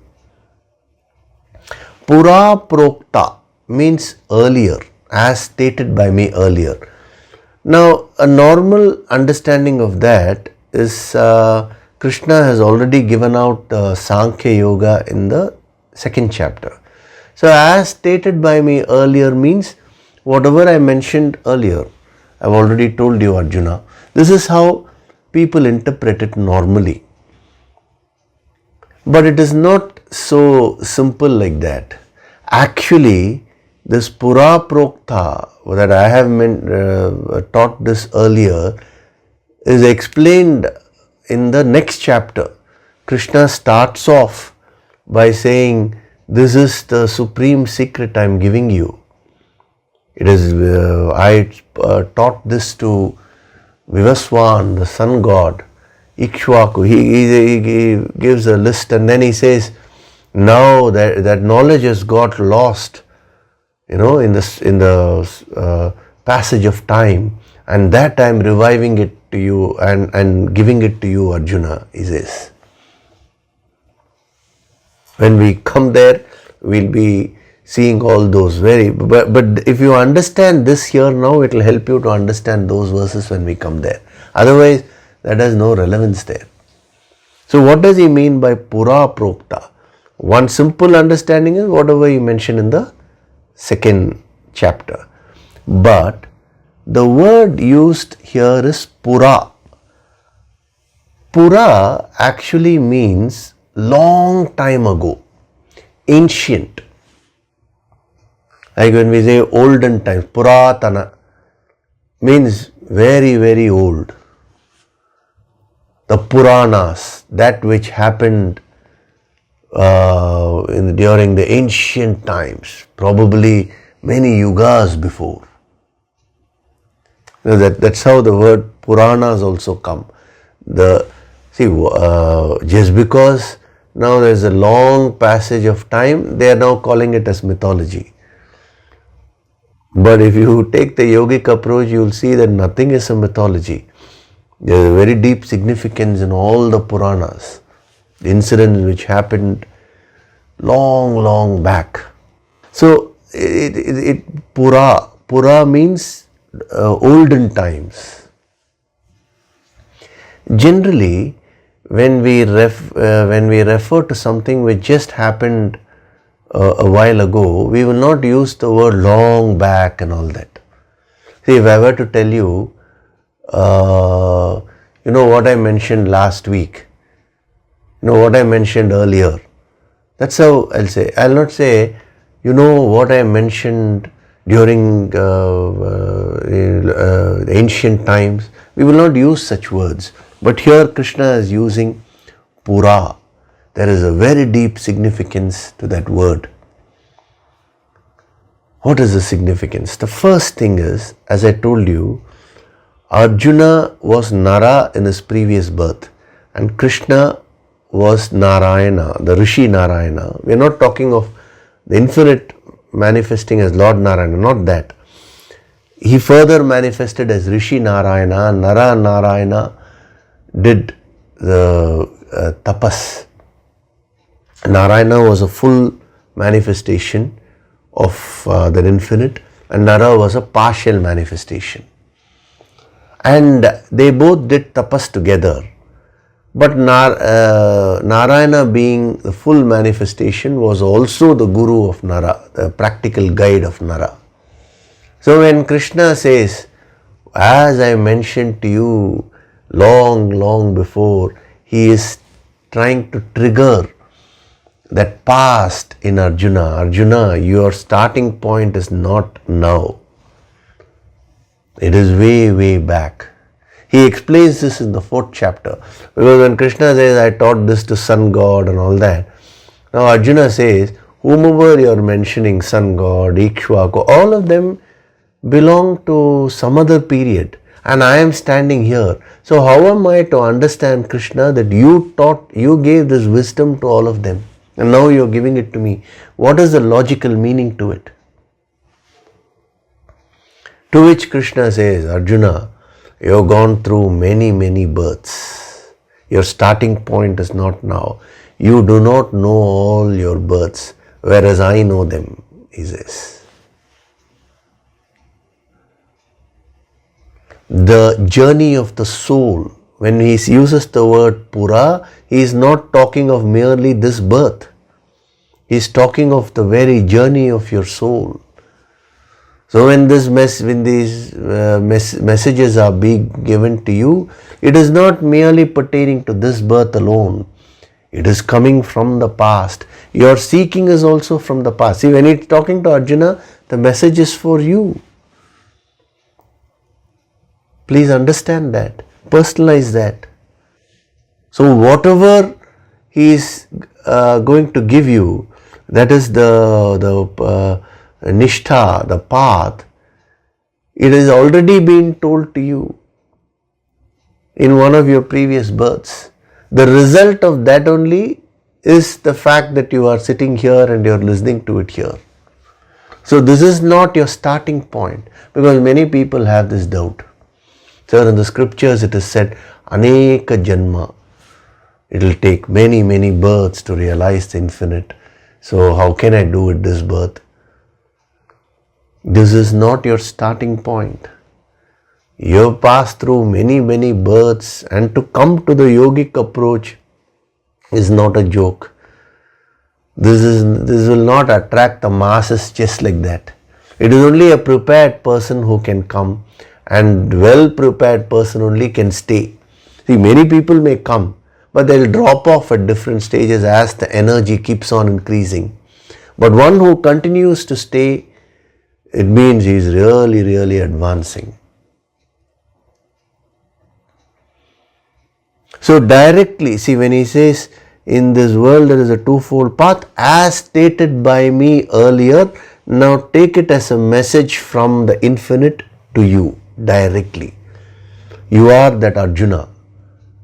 Pura prokta means earlier, as stated by me earlier. Now, a normal understanding of that is Krishna has already given out Sankhya Yoga in the second chapter. So, as stated by me earlier means whatever I mentioned earlier, I've already told you, Arjuna. This is how people interpret it normally. But it is not so simple like that. Actually, this Pura Prokta that I have taught this earlier is explained in the next chapter. Krishna starts off by saying, this is the supreme secret I am giving you. It is, I taught this to Vivaswan, the sun god, Ikshvaku. He gives a list, and then he says, now that knowledge has got lost, in the passage of time, and that I am reviving it to you and giving it to you, Arjuna, he says. When we come there, we'll be seeing all those but if you understand this here now, it will help you to understand those verses when we come there. Otherwise, that has no relevance there. So what does he mean by Pura Prokta? One simple understanding is whatever he mentioned in the second chapter. But the word used here is Pura. Pura actually means long time ago, ancient. Like when we say olden times, Puratana means very, very old. The Puranas, that which happened during the ancient times, probably many yugas before. That's how the word Puranas also come. Just because now there's a long passage of time, they are now calling it as mythology. But if you take the yogic approach, you will see that nothing is a mythology. There is a very deep significance in all the Puranas, the incidents which happened long back. So, Pura means olden times. Generally, when we refer to something which just happened a while ago, we will not use the word long back and all that. See, if I were to tell you, what I mentioned last week, what I mentioned earlier, that's how I'll say. I'll not say, what I mentioned during the ancient times. We will not use such words. But here Krishna is using Pura. There is a very deep significance to that word. What is the significance? The first thing is, as I told you, Arjuna was Nara in his previous birth and Krishna was Narayana, the Rishi Narayana. We are not talking of the infinite manifesting as Lord Narayana, not that. He further manifested as Rishi Narayana. Nara Narayana did the tapas. Narayana was a full manifestation of the infinite and Nara was a partial manifestation. And they both did tapas together. But Narayana being the full manifestation was also the guru of Nara, the practical guide of Nara. So when Krishna says, as I mentioned to you long before, he is trying to trigger that past in Arjuna. Arjuna, your starting point is not now. It is way back. He explains this in the 4th chapter. Because when Krishna says, I taught this to sun god and all that. Now Arjuna says, whomever you are mentioning, sun god, Ikshvaku, all of them belong to some other period. And I am standing here. So how am I to understand, Krishna, that you gave this wisdom to all of them. And now you are giving it to me. What is the logical meaning to it? To which Krishna says, Arjuna, you have gone through many births. Your starting point is not now. You do not know all your births, whereas I know them, he says. The journey of the soul, when he uses the word Pura, he is not talking of merely this birth. He is talking of the very journey of your soul. So when these messages are being given to you, it is not merely pertaining to this birth alone. It is coming from the past. Your seeking is also from the past. See, when it's talking to Arjuna, the message is for you. Please understand that. Personalize that. So whatever he is going to give you, that is the nishtha, the path, it is already been told to you in one of your previous births. The result of that only is the fact that you are sitting here and you are listening to it here. So this is not your starting point, because many people have this doubt. So in the scriptures it is said, Aneka Janma. It will take many births to realize the infinite. So how can I do it this birth? This is not your starting point. You have passed through many births, and to come to the yogic approach is not a joke. This will not attract the masses just like that. It is only a prepared person who can come, and well prepared person only can stay. See, many people may come, but they will drop off at different stages as the energy keeps on increasing. But one who continues to stay, it means he is really, really advancing. So directly, see, when he says, in this world there is a twofold path, as stated by me earlier, now take it as a message from the infinite to you directly. You are that Arjuna.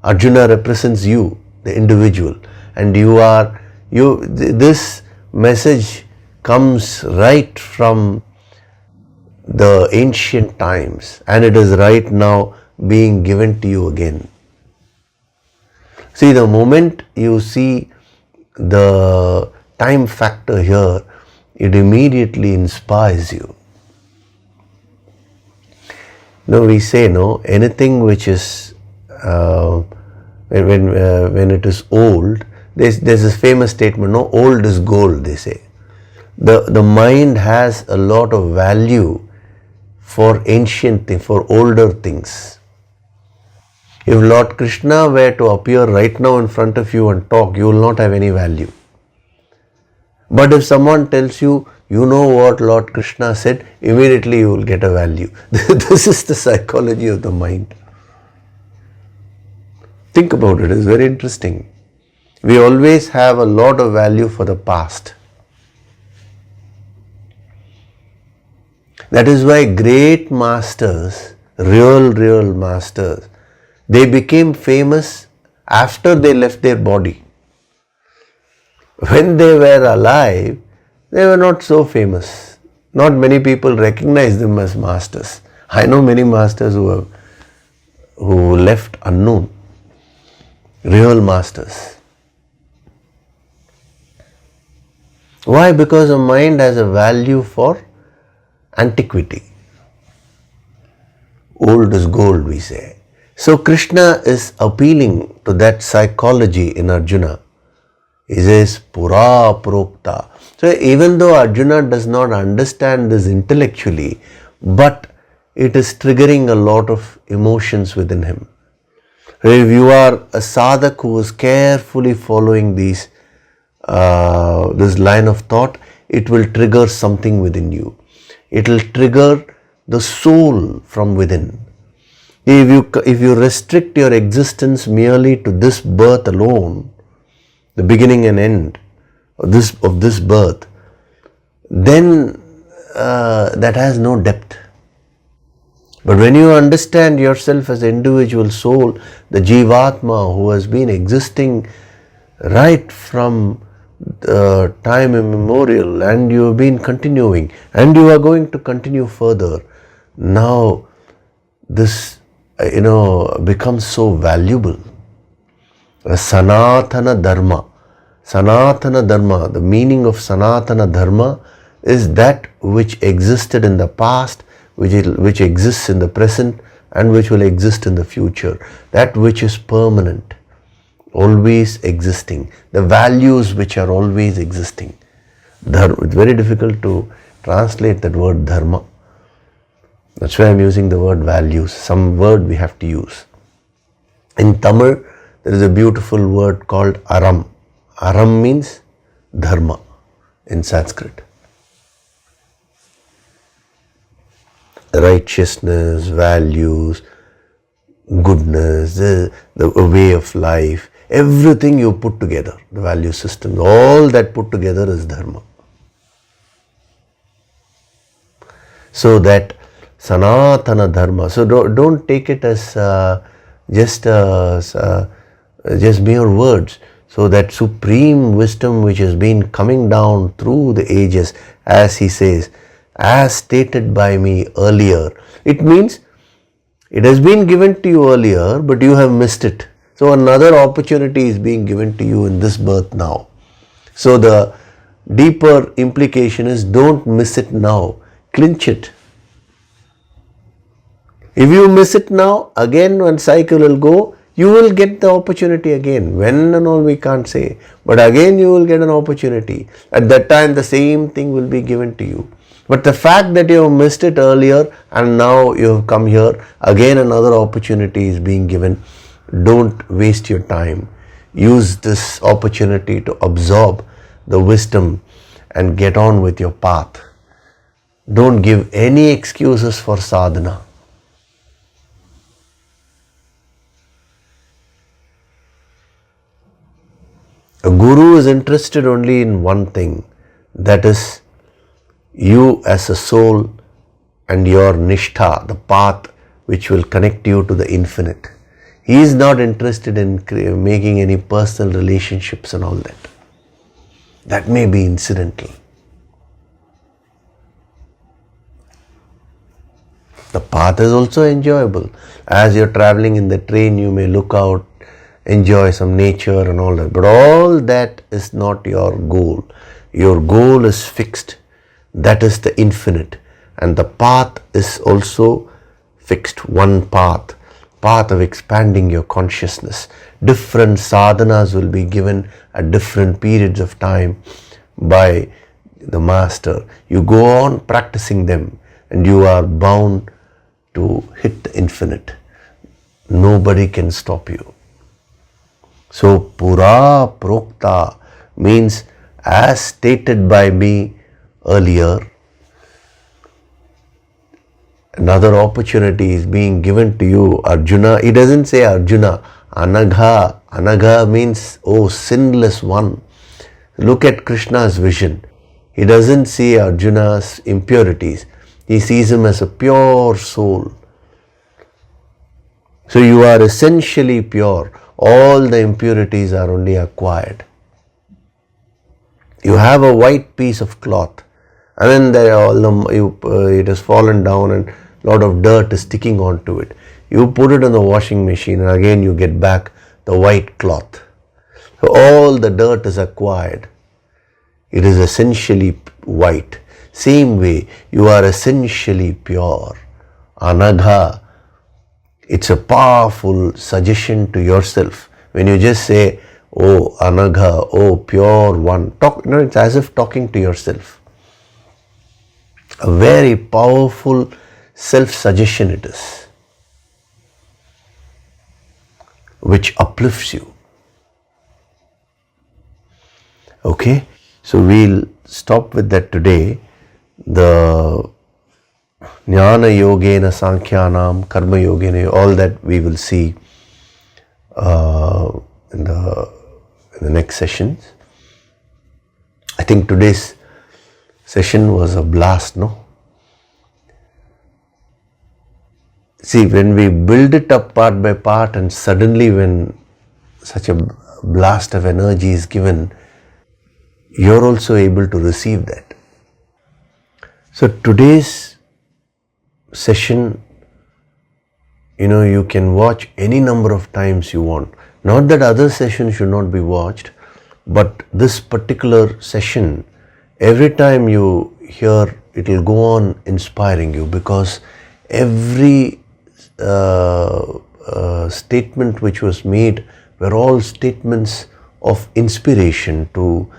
Arjuna represents you, the individual, and this message comes right from the ancient times, and it is right now being given to you again. See, the moment you see the time factor here, it immediately inspires you. We say, anything which is, when it is old, there's this famous statement, old is gold, they say. The mind has a lot of value for ancient things, for older things. If Lord Krishna were to appear right now in front of you and talk, you will not have any value. But if someone tells you, you know what Lord Krishna said, immediately you will get a value. This is the psychology of the mind. Think about it, it's very interesting. We always have a lot of value for the past. That is why great masters, real masters, they became famous after they left their body. When they were alive, they were not so famous. Not many people recognize them as masters. I know many masters who left unknown. Real masters. Why? Because a mind has a value for antiquity. Old is gold, we say. So Krishna is appealing to that psychology in Arjuna. He says, Pura Prokta. So even though Arjuna does not understand this intellectually, but it is triggering a lot of emotions within him. If you are a sadhak who is carefully following this line of thought, it will trigger something within you. It will trigger the soul from within. If you restrict your existence merely to this birth alone, the beginning and end of this birth, then that has no depth. But when you understand yourself as an individual soul, the Jivatma who has been existing right from time immemorial, and you have been continuing, and you are going to continue further, now this becomes so valuable. Sanatana Dharma. Sanatana Dharma, the meaning of Sanatana Dharma is that which existed in the past, which exists in the present, and which will exist in the future. That which is permanent, always existing. The values which are always existing. It's very difficult to translate that word Dharma. That's why I'm using the word values. Some word we have to use. In Tamil, there is a beautiful word called Aram. Aram means Dharma in Sanskrit. Righteousness, values, goodness, the way of life, everything you put together, the value system, all that put together is Dharma. So that Sanatana Dharma. So don't take it as just mere words. So that supreme wisdom which has been coming down through the ages, as he says, as stated by me earlier. It means it has been given to you earlier, but you have missed it. So another opportunity is being given to you in this birth now. So the deeper implication is, don't miss it now. Clinch it. If you miss it now, again one cycle will go, you will get the opportunity again. When and all we can't say, but again you will get an opportunity. At that time the same thing will be given to you. But the fact that you have missed it earlier and now you have come here, again another opportunity is being given. Don't waste your time. Use this opportunity to absorb the wisdom and get on with your path. Don't give any excuses for sadhana. A guru is interested only in one thing, that is you as a soul and your nishtha, the path which will connect you to the infinite. He is not interested in making any personal relationships and all that. That may be incidental. The path is also enjoyable. As you're traveling in the train, you may look out, enjoy some nature and all that. But all that is not your goal. Your goal is fixed. That is the infinite. And the path is also fixed. One path. Path of expanding your consciousness. Different sadhanas will be given at different periods of time by the master. You go on practicing them and you are bound to hit the infinite. Nobody can stop you. So Pura Prokta means as stated by me earlier, another opportunity is being given to you, Arjuna. He doesn't say Arjuna, Anagha. Anagha means, oh sinless one. Look at Krishna's vision. He doesn't see Arjuna's impurities. He sees him as a pure soul. So you are essentially pure. All the impurities are only acquired. You have a white piece of cloth, and then it has fallen down and a lot of dirt is sticking onto it. You put it in the washing machine and again you get back the white cloth. So all the dirt is acquired. It is essentially white. Same way, you are essentially pure. Anagha. It's a powerful suggestion to yourself. When you just say, oh Anagha, oh pure one, it's as if talking to yourself. A very powerful self-suggestion it is, which uplifts you. Okay, so we'll stop with that today. The Jnana Yogena Sankhyanam, Karma Yogena, all that we will see in the next sessions. I think today's session was a blast, no? See, when we build it up part by part and suddenly when such a blast of energy is given, you're also able to receive that. So today's session, you can watch any number of times you want. Not that other sessions should not be watched, but this particular session, every time you hear, it will go on inspiring you, because every statement which was made were all statements of inspiration to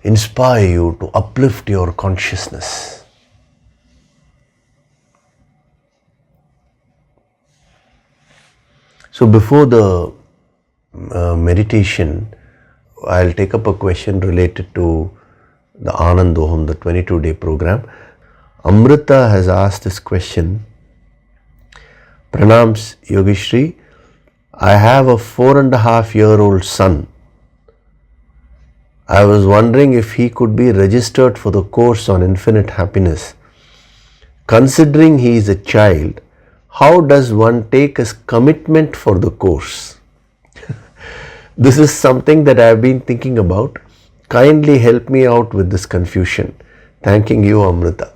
inspire you, to uplift your consciousness. So before the meditation, I'll take up a question related to the Anandoham, the 22-day program. Amrita has asked this question. Pranams Yogishri, I have a 4.5-year-old son. I was wondering if he could be registered for the course on infinite happiness. Considering he is a child, how does one take his commitment for the course? This is something that I have been thinking about. Kindly help me out with this confusion. Thanking you, Amrita.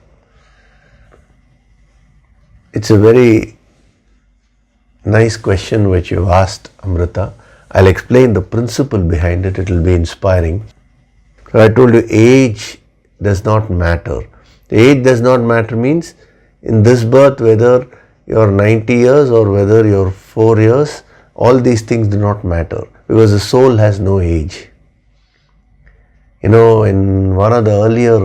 It's a very nice question which you've asked, Amrita. I'll explain the principle behind it. It will be inspiring. So I told you, age does not matter. The age does not matter means in this birth, whether you're 90 years or whether you're 4 years, all these things do not matter, because the soul has no age. In one of the earlier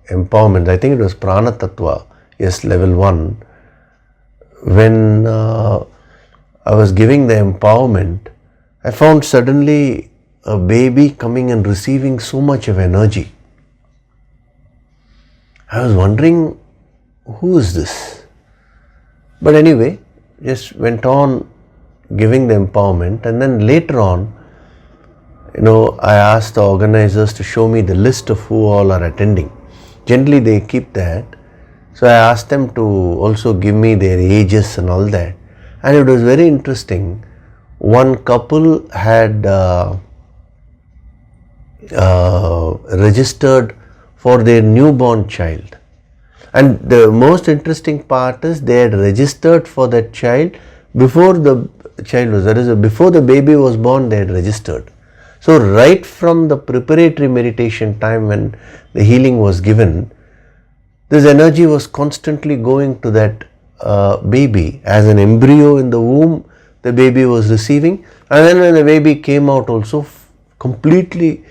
empowerments, I think it was Prana Tattva, yes, level 1, when I was giving the empowerment, I found suddenly a baby coming and receiving so much of energy. I was wondering, who is this? But anyway, just went on giving the empowerment, and then later on, I asked the organizers to show me the list of who all are attending. Generally they keep that. So I asked them to also give me their ages and all that. And it was very interesting. One couple had registered for their newborn child. And the most interesting part is they had registered for that child before the child was, that is, before the baby was born, they had registered. So right from the preparatory meditation time when the healing was given, this energy was constantly going to that baby. As an embryo in the womb, the baby was receiving, and then when the baby came out also, completely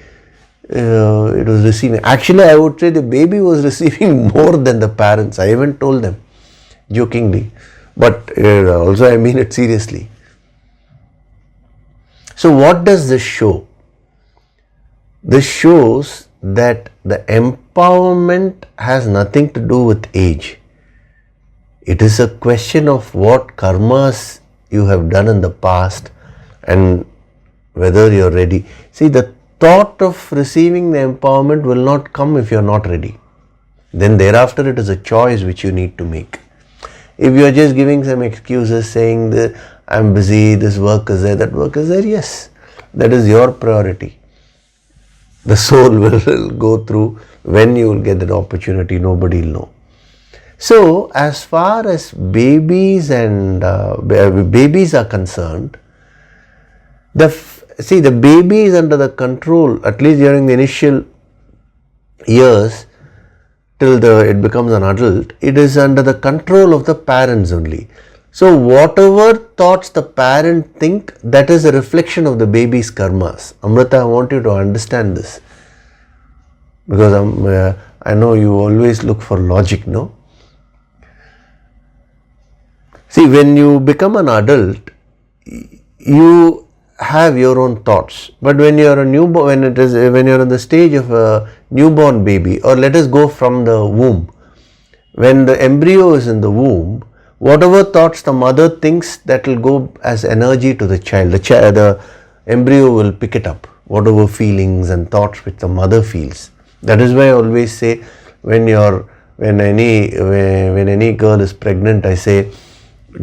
it was receiving. Actually, I would say the baby was receiving more than the parents. I even told them jokingly, but also I mean it seriously. So what does this show? This shows that the empowerment has nothing to do with age. It is a question of what karmas you have done in the past and whether you are ready. See, the thought of receiving the empowerment will not come if you are not ready. Then thereafter it is a choice which you need to make. If you are just giving some excuses saying that I am busy, this work is there, that work is there, yes, that is your priority. The soul will go through. When you will get that opportunity, nobody will know. So as far as babies and babies are concerned, the baby is under the control, at least during the initial years till it becomes an adult, it is under the control of the parents only. So whatever thoughts the parent think, that is a reflection of the baby's karmas. Amrita, I want you to understand this, because I know you always look for logic, no? See, when you become an adult, you have your own thoughts. But when you are a newborn, when you are in the stage of a newborn baby, or let us go from the womb, when the embryo is in the womb, whatever thoughts the mother thinks, that will go as energy to the child. The embryo will pick it up, whatever feelings and thoughts which the mother feels. That is why I always say, when any girl is pregnant, I say,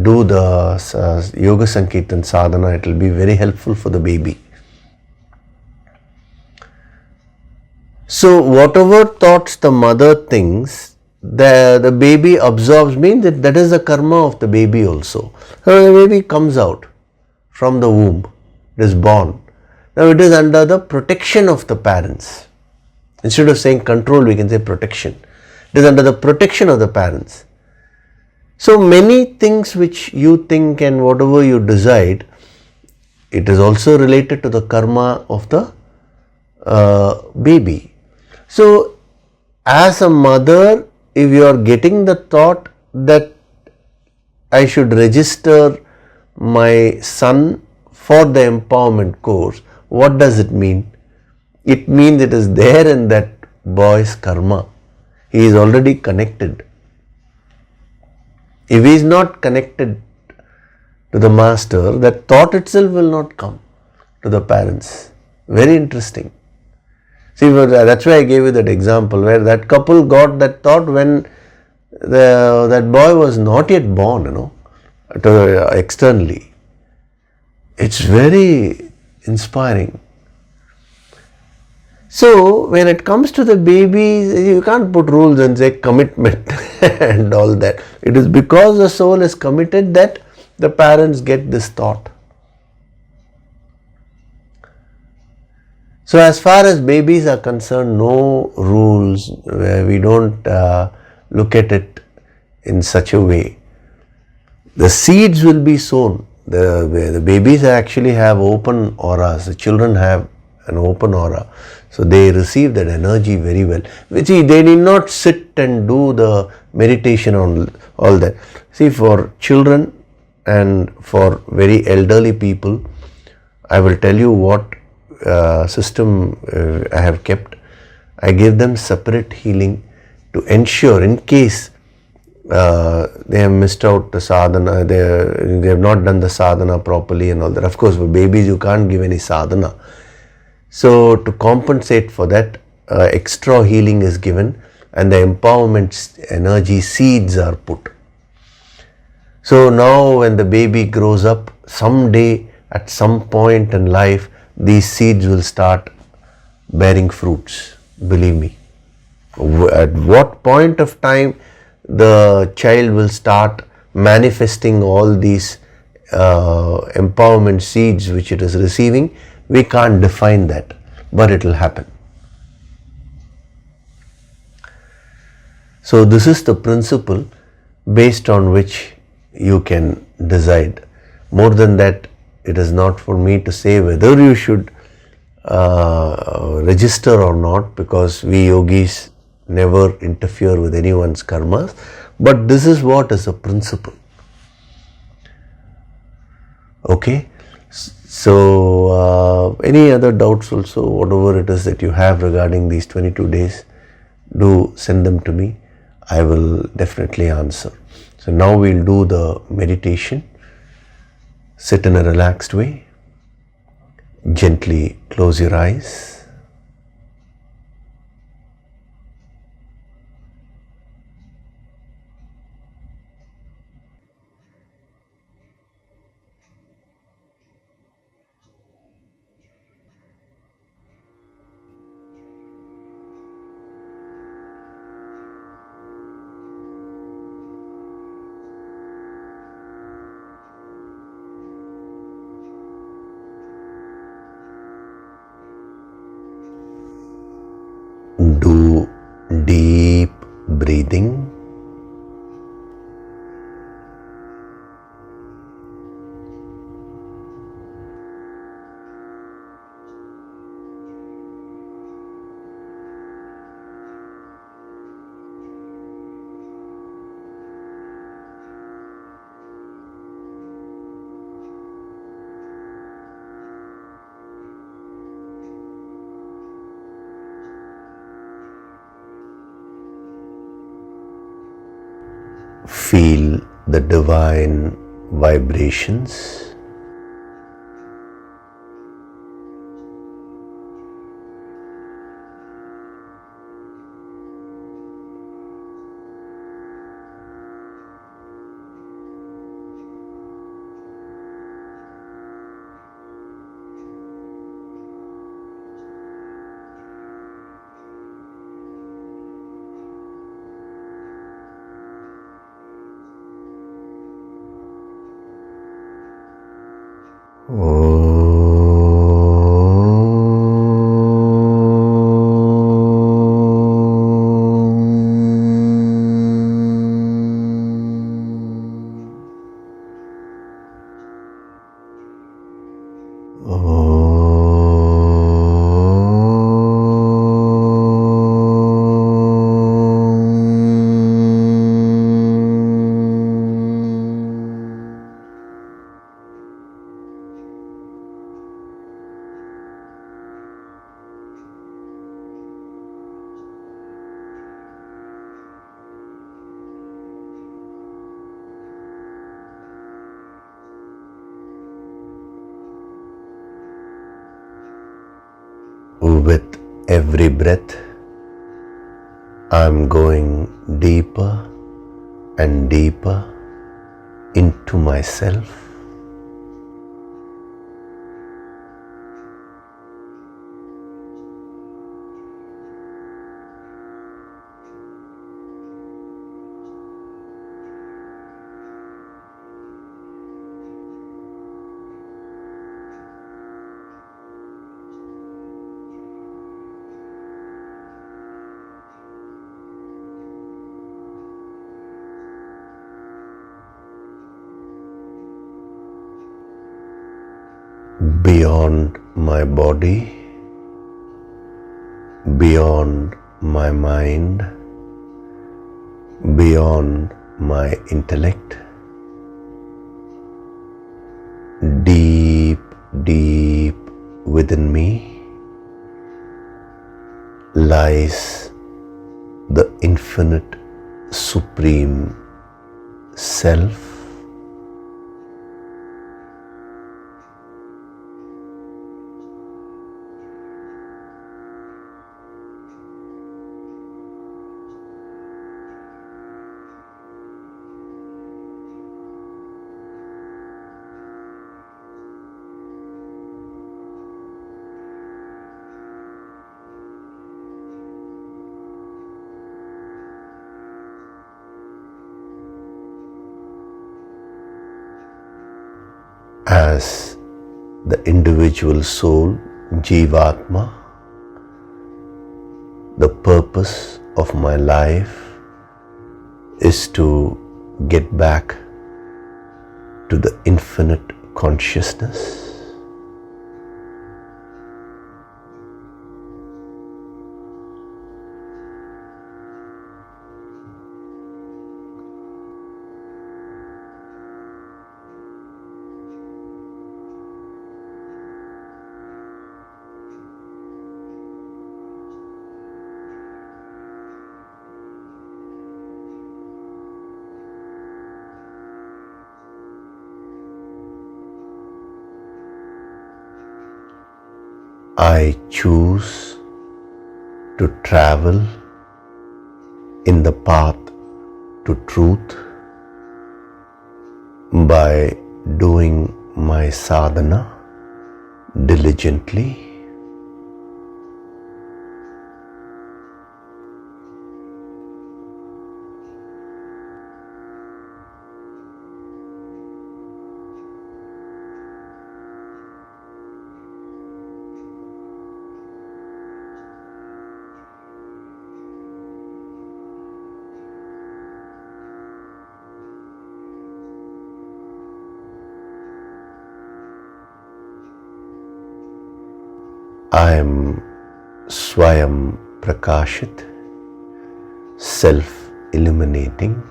do the Yoga Sankirtan sadhana. It will be very helpful for the baby. So whatever thoughts the mother thinks, the baby absorbs, means that is the karma of the baby also. So the baby comes out from the womb, it is born. Now it is under the protection of the parents. Instead of saying control, we can say protection. It is under the protection of the parents. So many things which you think and whatever you decide, it is also related to the karma of the baby. So as a mother, if you are getting the thought that I should register my son for the empowerment course, what does it mean? It means it is there in that boy's karma. He is already connected. If he is not connected to the master, that thought itself will not come to the parents. Very interesting. See, that's why I gave you that example where that couple got that thought when that boy was not yet born, externally. It's very inspiring. So when it comes to the babies, you can't put rules and say commitment and all that. It is because the soul is committed that the parents get this thought. So as far as babies are concerned, no rules. We don't look at it in such a way. The seeds will be sown. The babies actually have open auras. The children have an open aura. So they receive that energy very well. See, they need not sit and do the meditation on all that. See, for children and for very elderly people, I will tell you what system I have kept. I give them separate healing to ensure in case they have missed out the sadhana, they have not done the sadhana properly and all that. Of course, for babies you can't give any sadhana. So to compensate for that, extra healing is given and the empowerment energy seeds are put. So now when the baby grows up, someday at some point in life, these seeds will start bearing fruits, believe me. At what point of time the child will start manifesting all these empowerment seeds which it is receiving, we can't define that, but it will happen. So this is the principle based on which you can decide. More than that, it is not for me to say whether you should register or not, because we yogis never interfere with anyone's karmas, but this is what is a principle. Okay, so any other doubts also, whatever it is that you have regarding these 22 days, do send them to me. I will definitely answer. So now we'll do the meditation. Sit in a relaxed way. Gently close your eyes. Do deep breathing. Feel the divine vibrations. With every breath, I'm going deeper and deeper into myself. Beyond my body, beyond my mind, beyond my intellect, deep, deep within me lies the infinite supreme self, as the individual soul, Jivatma. The purpose of my life is to get back to the infinite consciousness. I choose to travel in the path to truth by doing my sadhana diligently. I am Swayam Prakashit, self-illuminating.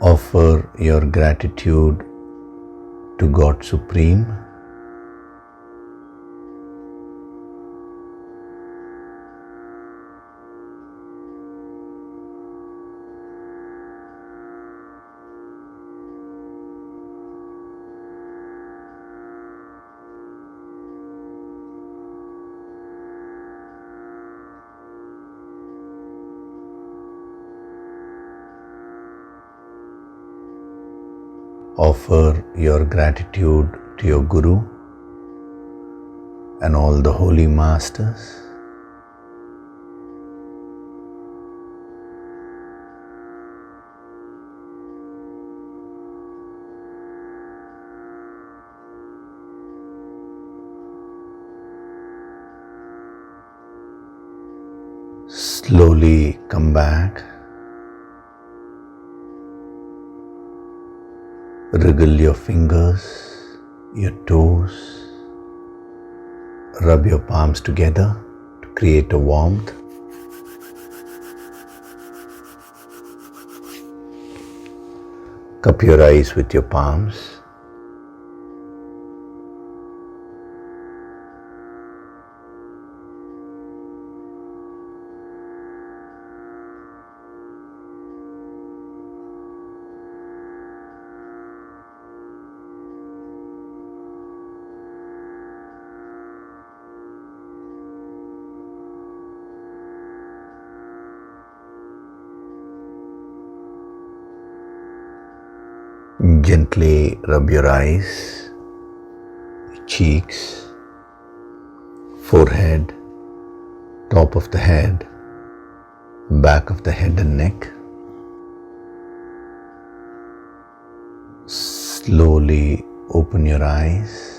Offer your gratitude to God Supreme. Offer your gratitude to your Guru and all the holy masters. Slowly come back. Wriggle your fingers, your toes. Rub your palms together to create a warmth. Cup your eyes with your palms. Gently rub your eyes, cheeks, forehead, top of the head, back of the head and neck. Slowly open your eyes.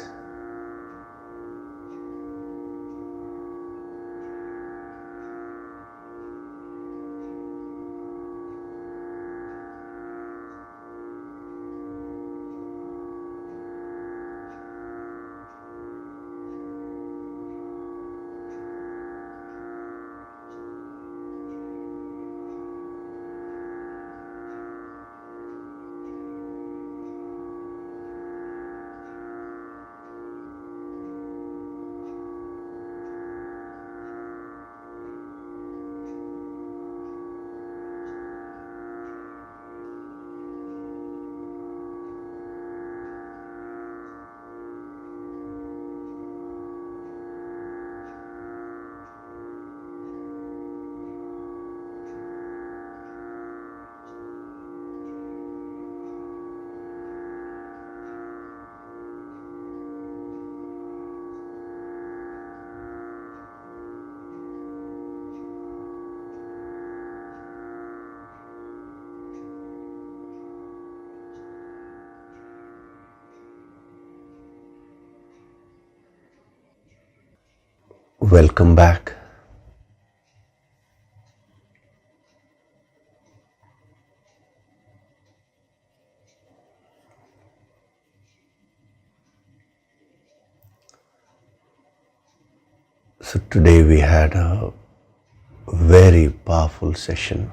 Welcome back. So today we had a very powerful session.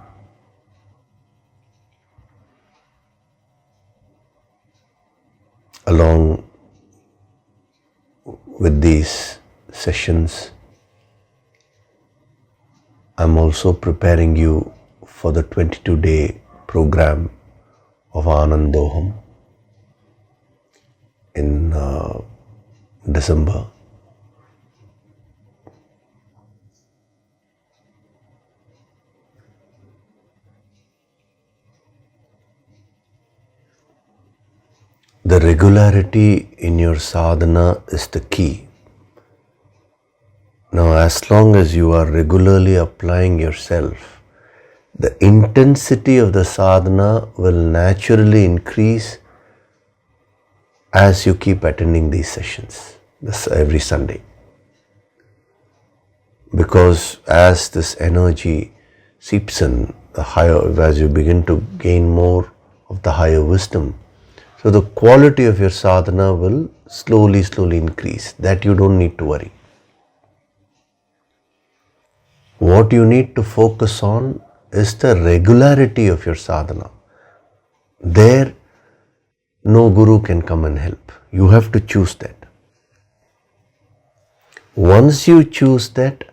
Along with these sessions, I'm also preparing you for the 22-day program of Anandoham in December. The regularity in your sadhana is the key. Now, as long as you are regularly applying yourself, the intensity of the sadhana will naturally increase as you keep attending these sessions every Sunday. Because as this energy seeps in, as you begin to gain more of the higher wisdom, so the quality of your sadhana will slowly increase. That you don't need to worry. What you need to focus on is the regularity of your sadhana. There, no guru can come and help. You have to choose that. Once you choose that,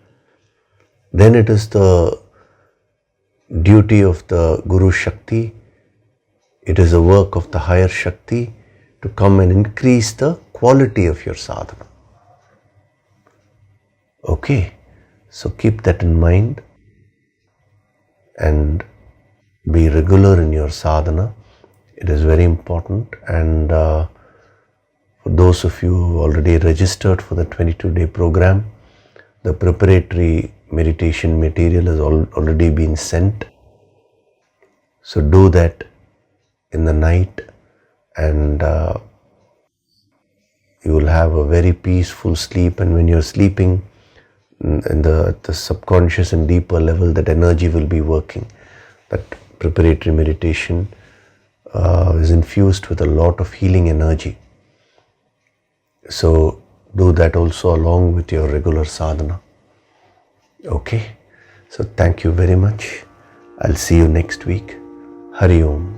then it is the duty of the Guru Shakti, it is a work of the higher Shakti to come and increase the quality of your sadhana. Okay, so keep that in mind and be regular in your sadhana. It is very important. And for those of you who already registered for the 22-day program, the preparatory meditation material has already been sent. So do that in the night, and you will have a very peaceful sleep. And when you're sleeping, in the subconscious and deeper level, that energy will be working. That preparatory meditation is infused with a lot of healing energy. So do that also along with your regular sadhana. Okay, so thank you very much. I'll see you next week. Hari Om.